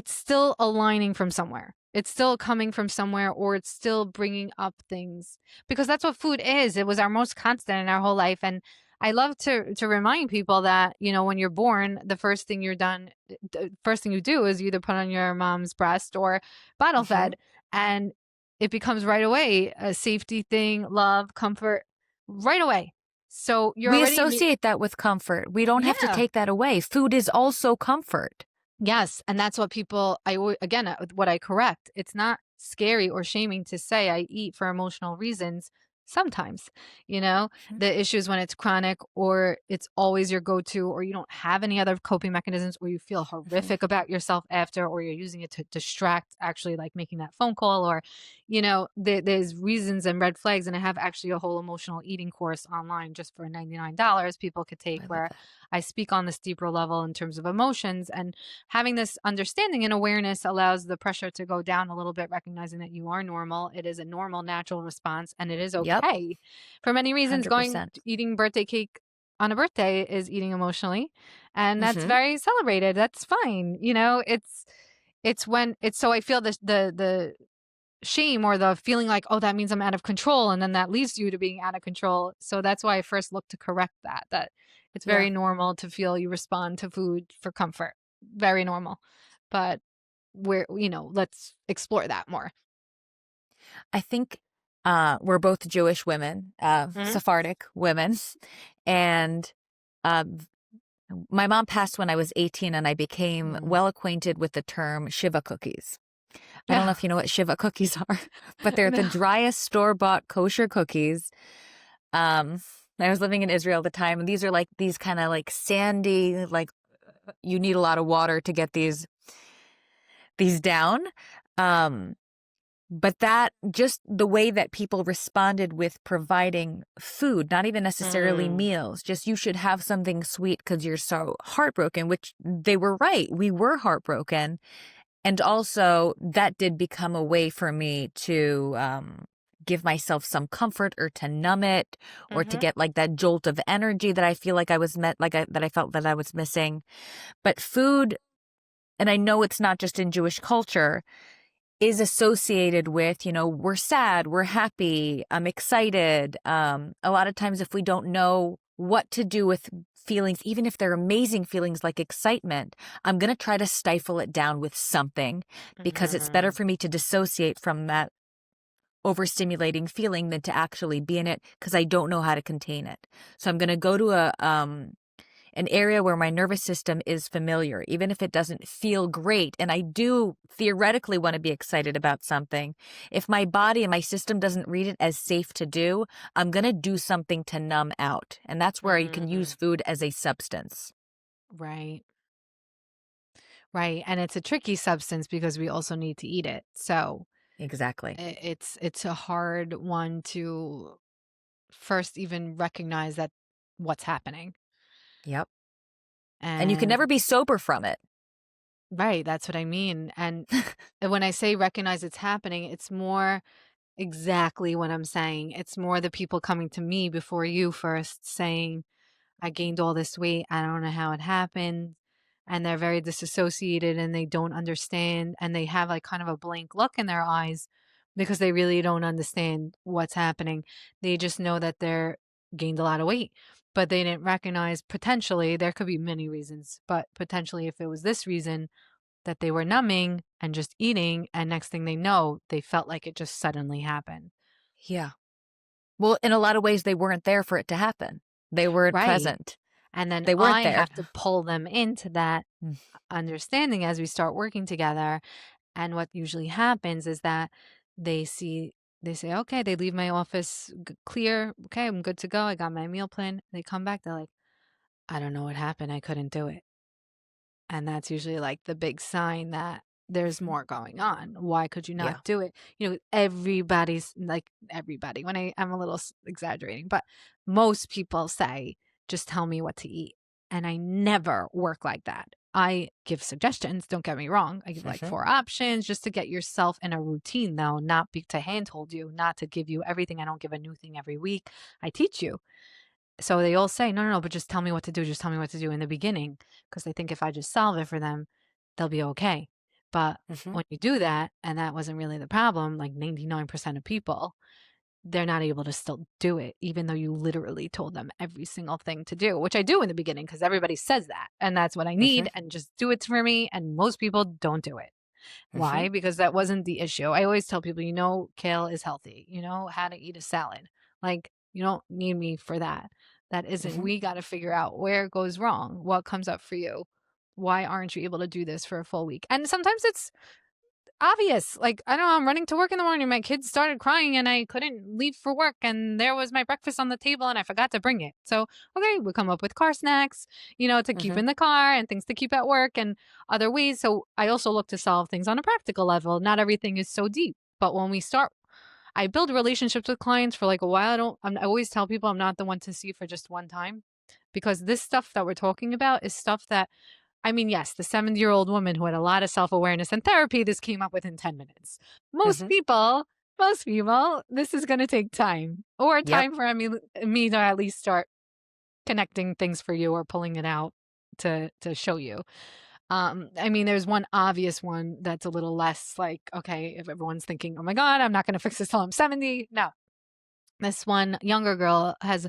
still aligning from somewhere. It's still coming from somewhere, or it's still bringing up things, because that's what food is. It was our most constant in our whole life. And I love to remind people that, you know, when you're born, the first thing you do is you either put on your mom's breast or bottle Hmm. fed, and it becomes right away a safety thing, love, comfort, right away. So you're We already, associate that with comfort. We don't have to yeah. take that away. Food is also comfort. Yes, and that's what people again, what I correct. It's not scary or shaming to say I eat for emotional reasons sometimes. You know, Mhm. the issue is when it's chronic, or it's always your go-to, or you don't have any other coping mechanisms, or you feel Mhm. horrific about yourself after, or you're using it to distract, actually, like making that phone call, or, you know, there's reasons and red flags. And I have actually a whole emotional eating course online just for $99 people could take, I love where that. I speak on this deeper level in terms of emotions. And having this understanding and awareness allows the pressure to go down a little bit, recognizing that you are normal. It is a normal, natural response, and it is Yep. okay. For many reasons, going 100%. eating birthday cake on a birthday is eating emotionally, and that's Hmm. very celebrated. That's fine. You know, it's when it's, so I feel this the shame or the feeling like, oh, that means I'm out of control, and then that leads you to being out of control. So that's why I first look to correct that it's Yeah. very normal to feel you respond to food for comfort. Very normal. But we're, you know, let's explore that more. I think we're both Jewish women, Mhm. Sephardic women. And uh, my mom passed when I was 18, and I became Mm. well acquainted with the term Shiva cookies. I don't know Yeah. if you know what Shiva cookies are, but they're the No. driest store-bought kosher cookies. Um, I was living in Israel at the time, and these are like these kind of like sandy, like you need a lot of water to get these down. Um, but that just the way that people responded with providing food, not even necessarily Mm. meals, just you should have something sweet because you're so heartbroken, which they were right. We were heartbroken. And also, that did become a way for me to give myself some comfort, or to numb it, or to Mhm. get like that jolt of energy that I feel like I was that I felt that I was missing. But food, and I know it's not just in Jewish culture, is associated with, we're sad, we're happy, I'm excited. A lot of times, if we don't know what to do with feelings, even if they're amazing feelings like excitement, I'm going to try to stifle it down with something, because it's better Mhm. for me to dissociate from that overstimulating feeling than to actually be in it, because I don't know how to contain it. So I'm going to go to an area where my nervous system is familiar, even if it doesn't feel great. And I do theoretically want to be excited about something. If my body and my system doesn't read it as safe to do, I'm going to do something to numb out. And that's where you can use Mhm. food as a substance. Right. Right. And it's a tricky substance because we also need to eat it. So Exactly. it's a hard one to first even recognize that what's happening. Yep. And you can And never be sober from it. right, that's what I mean. And when I say recognize it's happening, it's more exactly what I'm saying. It's more the people coming to me before you first saying, I gained all this weight. I don't know how it happened. And they're very disassociated and they don't understand. And they have like kind of a blank look in their eyes because they really don't understand what's happening. They just know that they're gained a lot of weight, but they didn't recognize potentially there could be many reasons, but potentially if it was this reason that they were numbing and just eating, and next thing they know, they felt like it just suddenly happened. Yeah. Well, in a lot of ways, they weren't there for it to happen. They weren't Right. present. And then They weren't I there. have to pull them into that Mm. understanding as we start working together. And what usually happens is that they see, they say, okay, they leave my office clear. Okay, I'm good to go. I got my meal plan. They come back, they're like, I don't know what happened. I couldn't do it. And that's usually like the big sign that there's more going on. Why could you not Yeah. do it? Everybody's like everybody, when I'm a little exaggerating, but most people say, just tell me what to eat. And I never work like that. I give suggestions, don't get me wrong. I give like Mm-hmm. 4 options just to get yourself in a routine, though, not to handhold you, not to give you everything. I don't give a new thing every week. I teach you. So they all say, no, no, no, but just tell me what to do. Just tell me what to do in the beginning. Because they think if I just solve it for them, they'll be okay. But Mm-hmm. when you do that, and that wasn't really the problem, like 99% of people, they're not able to still do it, even though you literally told them every single thing to do, which I do in the beginning because everybody says that. And that's what I Mm-hmm. need. And just do it for me. And most people don't do it. Mm-hmm. Why? Because that wasn't the issue. I always tell people, kale is healthy. You know how to eat a salad. Like, you don't need me for that. That isn't, Mm-hmm. we got to figure out where it goes wrong, what comes up for you. Why aren't you able to do this for a full week? And sometimes it's obvious. Like, I don't know, I'm running to work in the morning. My kids started crying and I couldn't leave for work. And there was my breakfast on the table and I forgot to bring it. So, okay, we come up with car snacks, to keep Mm-hmm. in the car and things to keep at work and other ways. So I also look to solve things on a practical level. Not everything is so deep. But when we start, I build relationships with clients for like a while. I always tell people I'm not the one to see for just one time because this stuff that we're talking about is stuff that, I mean, yes, the 70-year-old woman who had a lot of self-awareness and therapy, this came up within 10 minutes. Mm-hmm. Most people, this is going to take time or Yep. time for me to at least start connecting things for you or pulling it out to show you. I mean, there's one obvious one that's a little less like, okay, if everyone's thinking, oh my God, I'm not going to fix this till I'm 70. No, this one younger girl has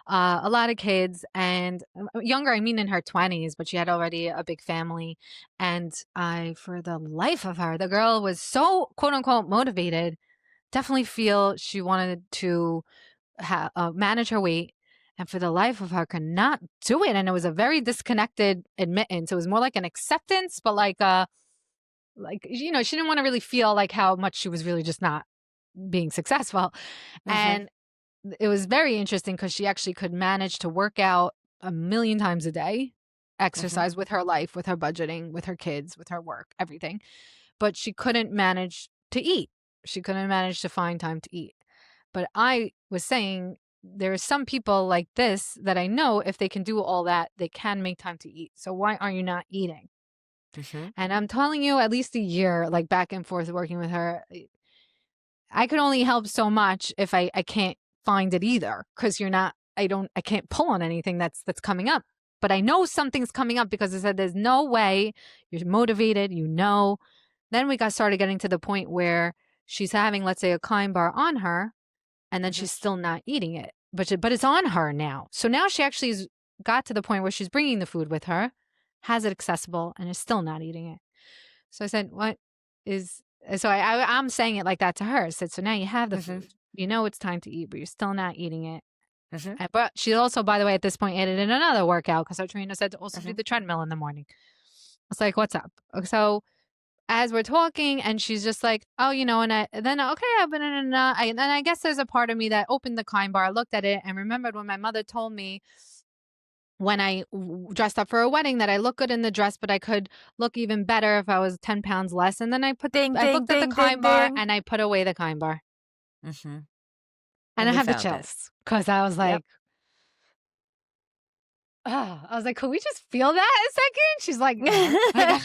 a lot of kids and younger, I mean in her 20s, but she had already a big family. And for the life of her, the girl was so quote unquote motivated, definitely feel she wanted to manage her weight. And for the life of her, could not do it. And it was a very disconnected admittance. It was more like an acceptance, but she didn't want to really feel like how much she was really just not being successful. Mm-hmm. And it was very interesting because she actually could manage to work out a million times a day, Mm-hmm. exercise with her life, with her budgeting, with her kids, with her work, everything. But she couldn't manage to eat. She couldn't manage to find time to eat. But I was saying there are some people like this that I know if they can do all that, they can make time to eat. So why are you not eating? Mm-hmm. And I'm telling you, at least a year, like back and forth working with her, I could only help so much if I can't find it either because I can't pull on anything that's coming up. But I know something's coming up because I said there's no way you're motivated, Then we got started getting to the point where she's having, let's say, a Klein bar on her, and then Mm-hmm. she's still not eating it. But it's on her now. So now she actually got to the point where she's bringing the food with her, has it accessible, and is still not eating it. So I said, "What is?" So I'm saying it like that to her. I said, "So now you have the Mm-hmm. food. You know it's time to eat, but you're still not eating it." Mm-hmm. But she also, by the way, at this point, added in another workout because our trainer said to also Mm-hmm. do the treadmill in the morning. I was like, "What's up?" So as we're talking, and she's just like, "Oh, and then okay, I've been in, and I guess there's a part of me that opened the Klein bar, looked at it, and remembered when my mother told me when I dressed up for a wedding that I look good in the dress, but I could look even better if I was 10 pounds less. And then Ding, I ding, looked at the ding, ding, Klein bar ding. and I put away the Klein bar. Mm-hmm. And And I we have the found it. chills because I was Yep. like, oh, I was like, could we just feel that a second? She's like, no. Like,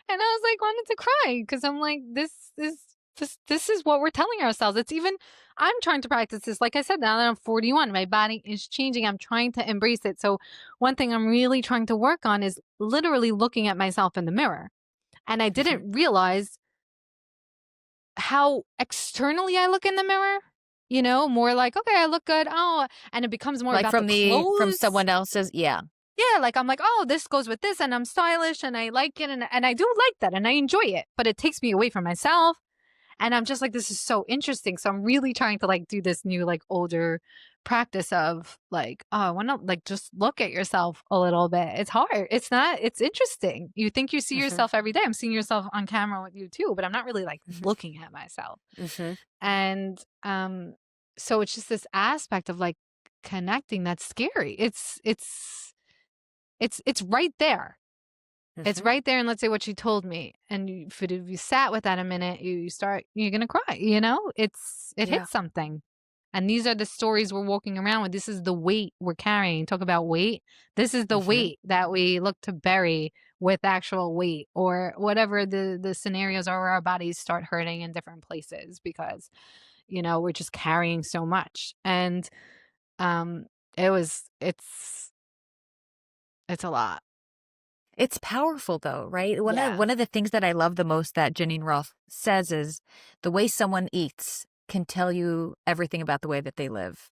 and I was like, wanted to cry because I'm like, this is what we're telling ourselves. It's even, I'm trying to practice this. Like I said, now that I'm 41, my body is changing. I'm trying to embrace it. So one thing I'm really trying to work on is literally looking at myself in the mirror. And I Mm-hmm. didn't realize how externally I look in the mirror. More like, okay, I look good. Oh, and it becomes more Like about the from clothes. someone else's. Yeah. Yeah, like I'm like, oh, this goes with this, and I'm stylish, and I like it, and I do like that, and I enjoy it, but it takes me away from myself, and I'm just like, this is so interesting. So I'm really trying to like do this new like older practice of like, oh, I want to like just look at yourself a little bit. It's hard. It's not. It's interesting. You think you see Mm-hmm. yourself every day. I'm seeing yourself on camera with you too, but I'm not really like Mm-hmm. looking at myself. Mm-hmm. And so it's just this aspect of like connecting that's scary. It's right there. It's right there, and let's say what she told me, and if you sat with that a minute, you're gonna cry. It Yeah. hits something, and these are the stories we're walking around with. This is the weight we're carrying. Talk about weight. This is the Hmm. weight that we look to bury with actual weight, or whatever the scenarios are where our bodies start hurting in different places because we're just carrying so much, and um, it's a lot. It's powerful though, right? One of Yeah. one of the things that I love the most that Janine Roth says is the way someone eats can tell you everything about the way that they live.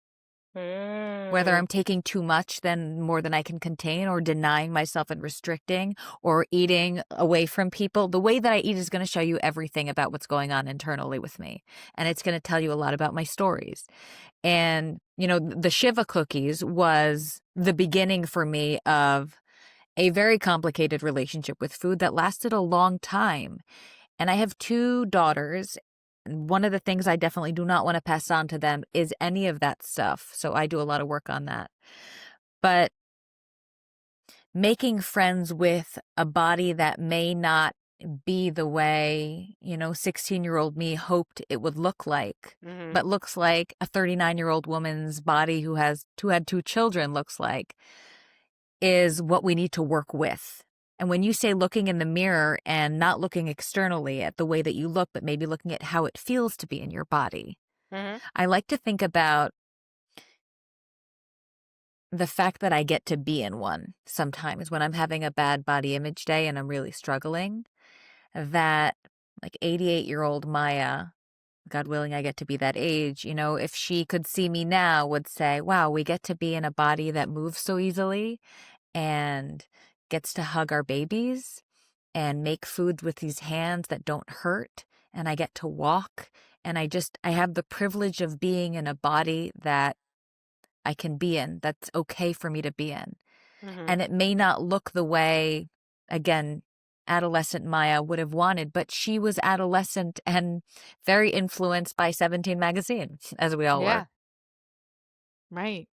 Whether Mm. I'm taking too much than more than I can contain, or denying myself and restricting, or eating away from people, the way that I eat is going to show you everything about what's going on internally with me. And it's going to tell you a lot about my stories. And, the Shiva cookies was the beginning for me of a very complicated relationship with food that lasted a long time. And I have two daughters. And one of the things I definitely do not want to pass on to them is any of that stuff. So I do a lot of work on that. But making friends with a body that may not be the way, 16-year-old me hoped it would look like, Mhm. but looks like a 39-year-old woman's body who had two children looks like, is what we need to work with. And when you say looking in the mirror and not looking externally at the way that you look, but maybe looking at how it feels to be in your body, Mhm. I like to think about the fact that I get to be in one sometimes when I'm having a bad body image day and I'm really struggling, that like 88-year-old Maya, God willing, I get to be that age, if she could see me now, would say, wow, we get to be in a body that moves so easily and gets to hug our babies and make food with these hands that don't hurt. And I get to walk. And I have the privilege of being in a body that I can be in, that's okay for me to be in. Mhm. And it may not look the way, again, adolescent Maya would have wanted, but she was adolescent and very influenced by 17 magazine, as we all were. Yeah. Right.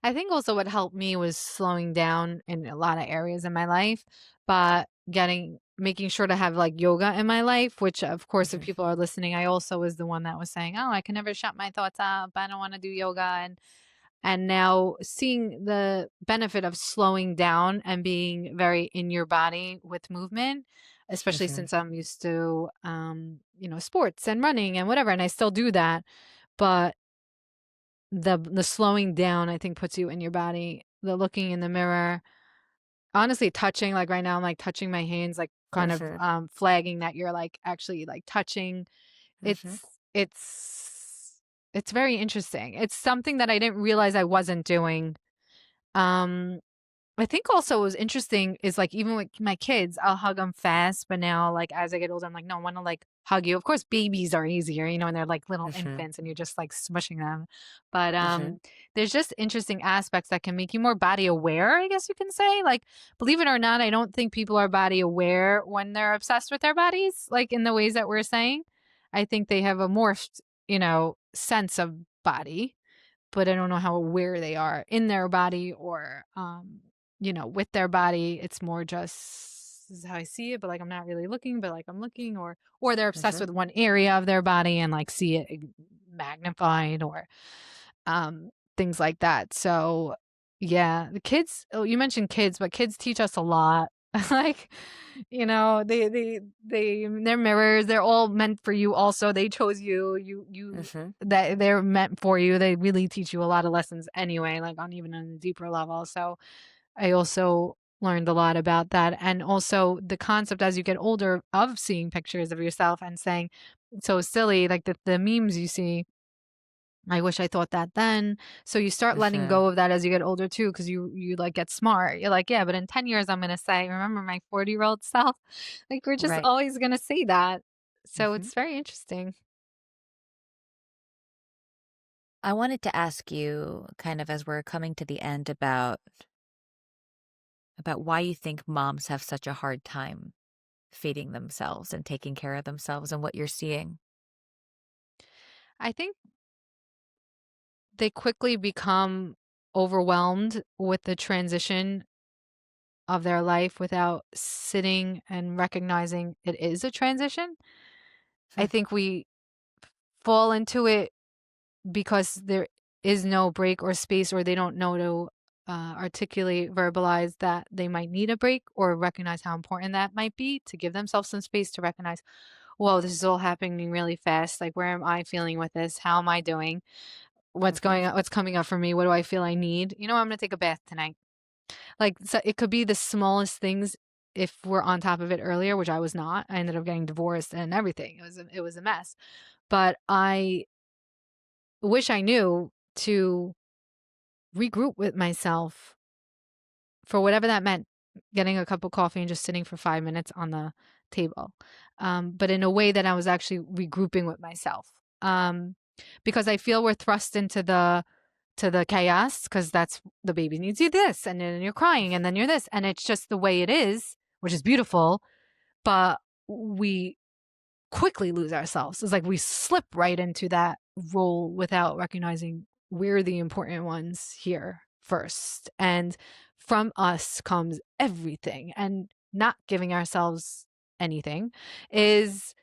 I think also what helped me was slowing down in a lot of areas in my life, but making sure to have like yoga in my life, which of course, if Hmm. people are listening, I also was the one that was saying, "Oh, I can never shut my thoughts up. I don't want to do yoga." And now seeing the benefit of slowing down and being very in your body with movement, especially Hmm. since I'm used to sports and running and whatever, and I still do that, but the slowing down, I think, puts you in your body. The looking in the mirror, honestly, touching, like right now, I'm like touching my hands, like kind of Hmm. flagging that you're like actually like touching. Hmm. It's it's it's very interesting. It's something that I didn't realize I wasn't doing. Um, I think also what was interesting is like even with my kids, I'll hug them fast, but now like as I get older, I'm like, no, I want to like hug you. Of course, babies are easier, and they're like little Hmm. infants and you're just like smushing them. But Hmm. there's just interesting aspects that can make you more body aware, I guess you can say. Like, believe it or not, I don't think people are body aware when they're obsessed with their bodies, like in the ways that we're saying. I think they have a morphed, sense of body, but I don't know how aware they are in their body or with their body. It's more just this is how I see it, but like I'm not really looking, but like I'm looking or they're obsessed Hmm. with one area of their body and like see it magnified or um things like that. So yeah, the kids, oh, you mentioned kids, but kids teach us a lot. Like, they're mirrors. They're all meant for you also. They chose you Hmm. that they're meant for you. They really teach you a lot of lessons anyway, like on even on a deeper level. So I also learned a lot about that. And also the concept as you get older of seeing pictures of yourself and saying, "It's so silly," like the memes you see. I wish I thought that then. So you start letting Hmm. go of that as you get older too, because you like get smart. You're like, yeah, but in 10 years I'm gonna say, remember my 40-year-old self? Like we're just Right. always gonna say that. So Hmm. it's very interesting. I wanted to ask you, kind of as we're coming to the end, about why you think moms have such a hard time feeding themselves and taking care of themselves and what you're seeing. I think they quickly become overwhelmed with the transition of their life without sitting and recognizing it is a transition. I Hmm. think we fall into it because there is no break or space, or they don't know to articulate, verbalize that they might need a break, or recognize how important that might be to give themselves some space to recognize, whoa, this is all happening really fast. Like, where am I feeling with this? How am I doing? What's Hmm. going on? What's coming up for me? What do I feel I need? I'm going to take a bath tonight. Like, so it could be the smallest things if we're on top of it earlier, which I was not. I ended up getting divorced and everything. It was a mess. But I wish I knew to regroup with myself for whatever that meant, getting a cup of coffee and just sitting for 5 minutes on the table. But in a way that I was actually regrouping with myself. Because I feel we're thrust into the chaos, because that's the baby needs you this, and then you're crying, and then you're this, and it's just the way it is, which is beautiful, but we quickly lose ourselves. It's like we slip right into that role without recognizing we're the important ones here first. And from us comes everything. And not giving ourselves anything is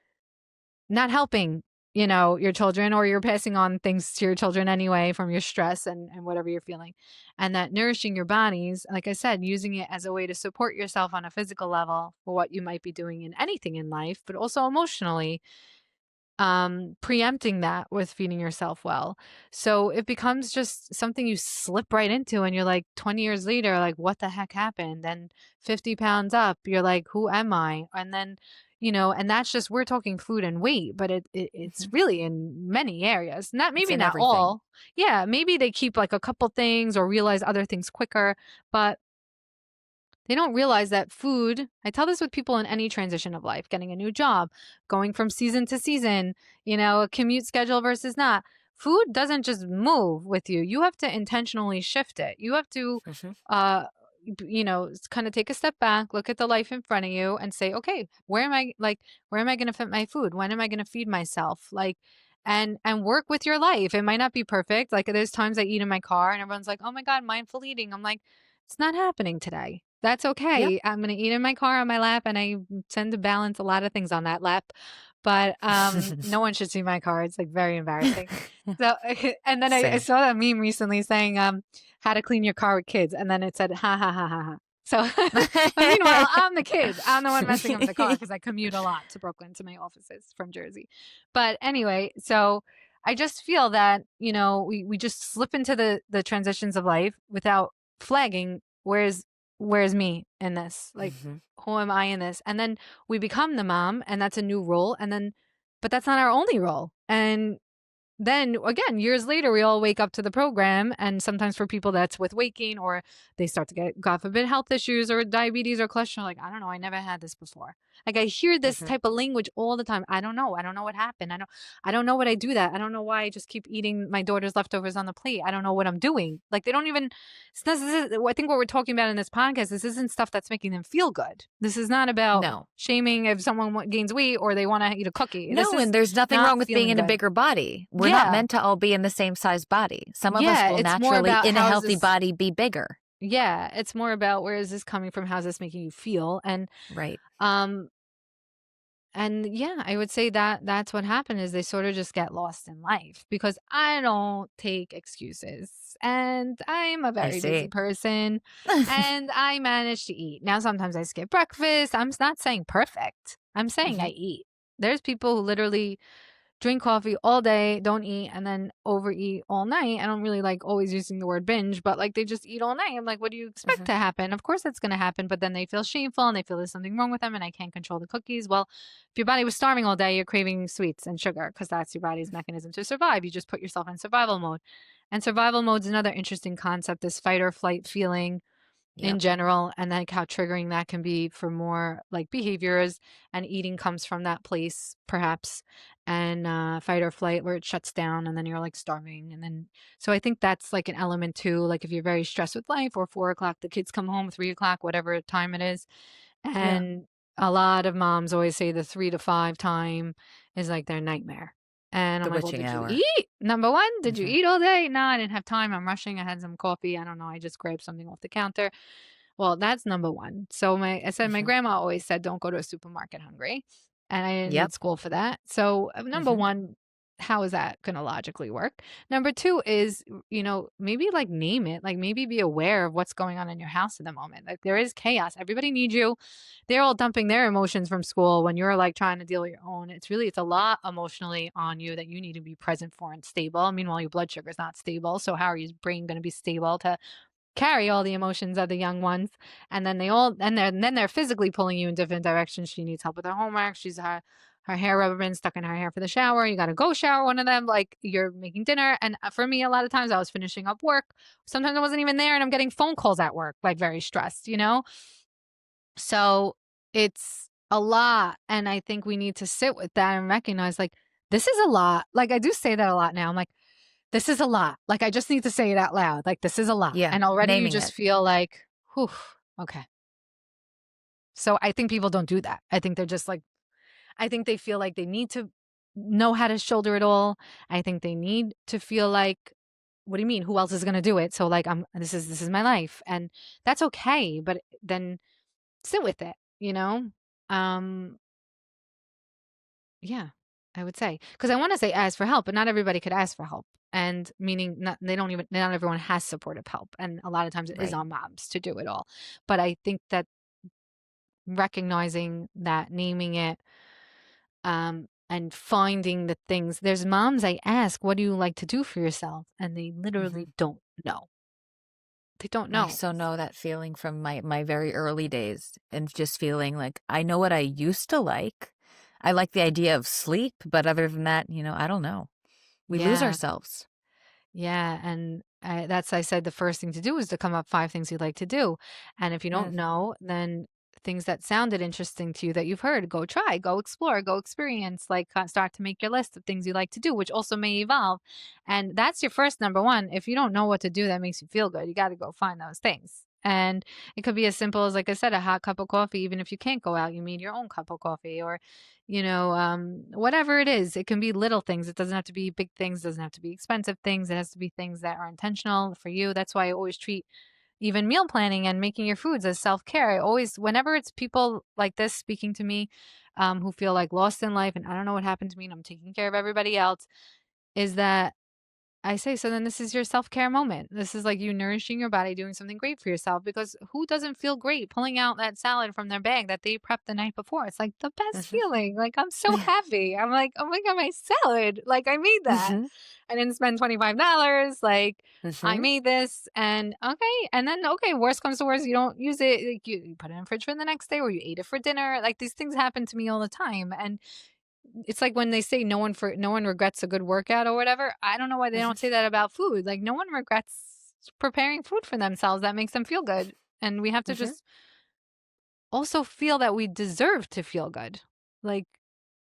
not helping, your children, or you're passing on things to your children anyway from your stress and whatever you're feeling. And that nourishing your bodies, like I said, using it as a way to support yourself on a physical level for what you might be doing in anything in life, but also emotionally, preempting that with feeding yourself well. So it becomes just something you slip right into, and you're like 20 years later, like, what the heck happened? And 50 pounds up, you're like, who am I? And then, and that's just, we're talking food and weight, but it's Hmm. really in many areas. Not, It's maybe in not everything. all. Yeah, maybe they keep like a couple things or realize other things quicker, but they don't realize that food, I tell this with people in any transition of life, getting a new job, going from season to season, a commute schedule versus not. Food doesn't just move with you. You have to intentionally shift it. You have to, Hmm. uh, kind of take a step back, look at the life in front of you and say, okay, where am I going to fit my food? When am I going to feed myself? Like, and work with your life. It might not be perfect. Like, there's times I eat in my car and everyone's like, oh my God, mindful eating. I'm like, it's not happening today. That's Yep. okay. I'm gonna eat in my car on my lap, and I tend to balance a lot of things on that lap. But no one should see my car. It's like very embarrassing. So, and then I Same. saw that meme recently saying how to clean your car with kids, and then it said ha ha ha ha ha. So, but meanwhile, I'm the kid. I'm the one messing up the car because I commute a lot to Brooklyn to my offices from Jersey. But anyway, so I just feel that we just slip into the transitions of life without flagging where's me in this? Like, Hmm. who am I in this? And then we become the mom, and that's a new role. And then, but that's not our only role. And then again, years later, we all wake up to the program. And sometimes for people that's with weight gain, or they start to get, God forbid, health issues or diabetes or cholesterol. Like, I don't know. I never had this before. Like, I hear this Hmm. type of language all the time. I don't know. I don't know what happened. I don't know what I do that. I don't know why I just keep eating my daughter's leftovers on the plate. I don't know what I'm doing. Like, they don't even, I think what we're talking about in this podcast, this isn't stuff that's making them feel good. This is not about No. shaming if someone gains weight or they want to eat a cookie. This No, is and there's nothing not wrong with being feeling in a good. bigger body. We're not Yeah. meant to all be in the same size body. Some of us Yeah, will it's more naturally, about in a how is healthy this body, be bigger. yeah, it's more about where is this coming from? How's this making you feel? Right. Um and yeah, I would say that that's what happened is they sort of just get lost in life because I don't take excuses and I'm a I very busy see. person and I manage to eat. Now sometimes I skip breakfast. I'm not saying perfect. I'm saying I Hmm. eat. There's people who literally drink coffee all day, don't eat, and then overeat all night. I don't really like always using the word binge, but like they just eat all night. I'm like, what do you expect Hmm. to happen? Of course that's going to happen, but then they feel shameful and they feel there's something wrong with them and I can't control the cookies. Well, if your body was starving all day, you're craving sweets and sugar because that's your body's mechanism to survive. You just put yourself in survival mode. And survival mode is another interesting concept, this fight or flight feeling in Yep. general, and like how triggering that can be for more like behaviors, and eating comes from that place perhaps, and fight or flight where it shuts down and then you're like starving, and then so I think that's like an element too, like if you're very stressed with life or 4 o'clock the kids come home, 3 o'clock, whatever time it is, Yeah. and a lot of moms always say the 3 to 5 time is like their nightmare. And I'm The like, well, witching did you hour. eat? Number one, did you Hmm. eat all day? No, I didn't have time. I'm rushing. I had some coffee. I don't know. I just grabbed something off the counter. Well, that's number one. So I said my Hmm. grandma always said, "Don't go to a supermarket hungry," and I didn't Yep. need school for that. So number Hmm. one, how is that going to logically work? Number two is, maybe like name it, like maybe be aware of what's going on in your house at the moment. Like there is chaos. Everybody needs you. They're all dumping their emotions from school when you're like trying to deal with your own. It's a lot emotionally on you that you need to be present for and stable. Meanwhile, your blood sugar is not stable. So how are your brain going to be stable to carry all the emotions of the young ones? And then they're physically pulling you in different directions. She needs help with her homework. She's her hair rubber band stuck in her hair for the shower. You got to go shower one of them. Like you're making dinner. And for me, a lot of times I was finishing up work. Sometimes I wasn't even there and I'm getting phone calls at work, like very stressed. So it's a lot. And I think we need to sit with that and recognize like, this is a lot. Like I do say that a lot now. I'm like, this is a lot. Like, I just need to say it out loud. Like, this is a lot. Yeah. And already you Naming just it. feel like, whew, okay. So I think people don't do that. I think they're just like, I think they feel like they need to know how to shoulder it all. I think they need to feel like, what do you mean? Who else is going to do it? So like, this is my life. And that's okay. But then sit with it. Um, Yeah, I would say, because I want to say ask for help, but not everybody could ask for help. And meaning not everyone has supportive help. And a lot of times it is Right. on moms to do it all. But I think that recognizing that, naming it, and finding the things, there's moms I ask, what do you like to do for yourself? And they Hmm. literally don't know. They don't I know. so know that feeling from my very early days and just feeling like I know what I used to like. I like the idea of sleep, but other than that, I don't know. We lose Yeah. ourselves. Yeah, and I said the first thing to do is to come up 5 things you'd like to do, and if you don't Yes. know, then things that sounded interesting to you that you've heard, go try, go explore, go experience. Like start to make your list of things you like to do, which also may evolve, and that's your first number one. If you don't know what to do that makes you feel good, you got to go find those things. And it could be as simple as, like I said, a hot cup of coffee. Even if you can't go out, you made your own cup of coffee, or whatever it is. It can be little things. It doesn't have to be big things, doesn't have to be expensive things. It has to be things that are intentional for you. That's why I always treat even meal planning and making your foods as self-care. I always, whenever it's people like this speaking to me, who feel like lost in life and I don't know what happened to me and I'm taking care of everybody else, is that I say, so then this is your self-care moment. This is like you nourishing your body, doing something great for yourself, because who doesn't feel great pulling out that salad from their bag that they prepped the night before? It's like the best Hmm. feeling. Like I'm so happy. I'm like, oh my God, my salad. Like I made that. Hmm. I didn't spend $25. Like I Hmm. made this and okay. And then okay, worst comes to worst, you don't use it. Like you put it in the fridge for the next day or you ate it for dinner. Like these things happen to me all the time. And it's like when they say no one regrets a good workout or whatever. I don't know why they Hmm. don't say that about food. Like no one regrets preparing food for themselves that makes them feel good. And we have to Hmm. just also feel that we deserve to feel good. Like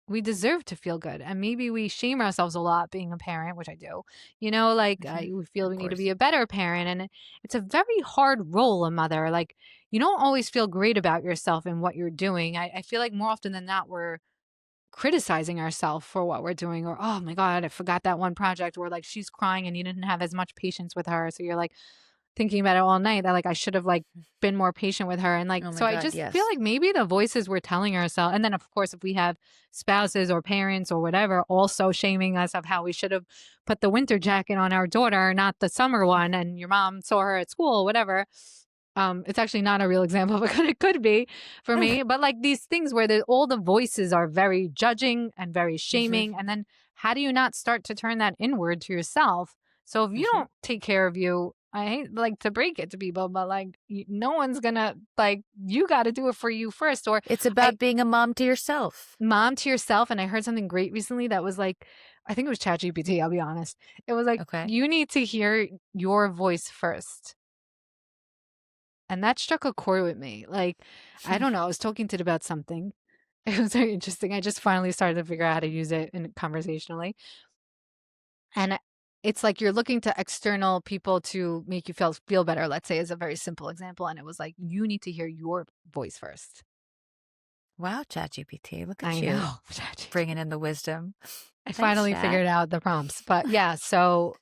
we deserve to feel good. And maybe we shame ourselves a lot being a parent, which I do. Like Hmm. we feel Of we need to course. be a better parent. And it's a very hard role, a mother. Like you don't always feel great about yourself and what you're doing. I feel like more often than not, we're criticizing ourselves for what we're doing, or oh my God, I forgot that one project, or like she's crying and you didn't have as much patience with her, so you're like thinking about it all night that like I should have like been more patient with her. And like Oh my so I God, just feel yes. like maybe the voices we're telling ourselves, and then of course if we have spouses or parents or whatever also shaming us of how we should have put the winter jacket on our daughter, not the summer one, and your mom saw her at school, whatever. It's actually not a real example, but it could be for me. But like these things where all the voices are very judging and very Hmm. shaming. And then how do you not start to turn that inward to yourself? So if you Hmm. don't take care of you, I hate like to break it to people, but like no one's gonna, like you got to do it for you first. Or It's I about being a mom to yourself. mom to yourself. And I heard something great recently that was like, I think it was ChatGPT. I'll be honest. It was like Okay. you need to hear your voice first. And that struck a chord with me. Like, I don't know, I was talking to it about something. It was very interesting. I just finally started to figure out how to use it in conversationally. And it's like you're looking to external people to make you feel better, let's say, is a very simple example. And it was like, you need to hear your voice first. Wow, ChatGPT, look I at you know. bringing in the wisdom. I Thanks, finally Chat. figured out the prompts. But yeah, so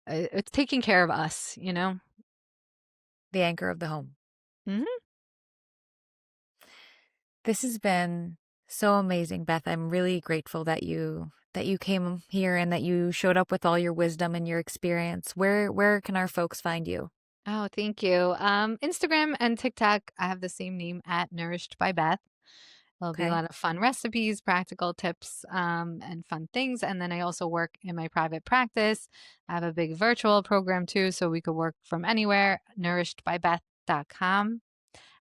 it's taking care of us, you know? The anchor of the home. Mhm. This has been so amazing, Beth. I'm really grateful that you came here and that you showed up with all your wisdom and your experience. Where can our folks find you? Oh, thank you. Instagram and TikTok, I have the same name at Nourished by Beth. There'll be a Okay. lot of fun recipes, practical tips, and fun things. And then I also work in my private practice. I have a big virtual program too, so we could work from anywhere, nourishedbybeth.com.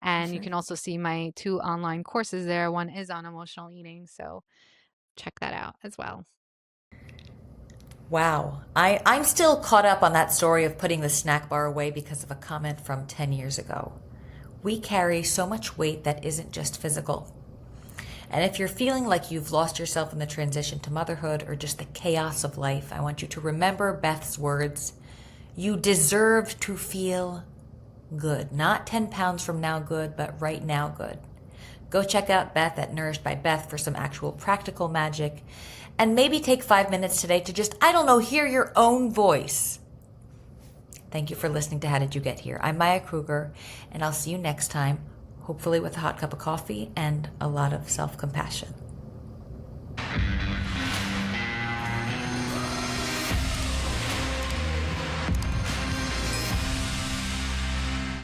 And you Mhm. can also see my two online courses there. One is on emotional eating, so check that out as well. Wow. I'm still caught up on that story of putting the snack bar away because of a comment from 10 years ago. We carry so much weight that isn't just physical. And if you're feeling like you've lost yourself in the transition to motherhood or just the chaos of life, I want you to remember Beth's words. You deserve to feel good. Not 10 pounds from now good, but right now good. Go check out Beth at Nourished by Beth for some actual practical magic. And maybe take 5 minutes today to just, I don't know, hear your own voice. Thank you for listening to How Did You Get Here? I'm Maya Kruger, and I'll see you next time, hopefully with a hot cup of coffee and a lot of self compassion.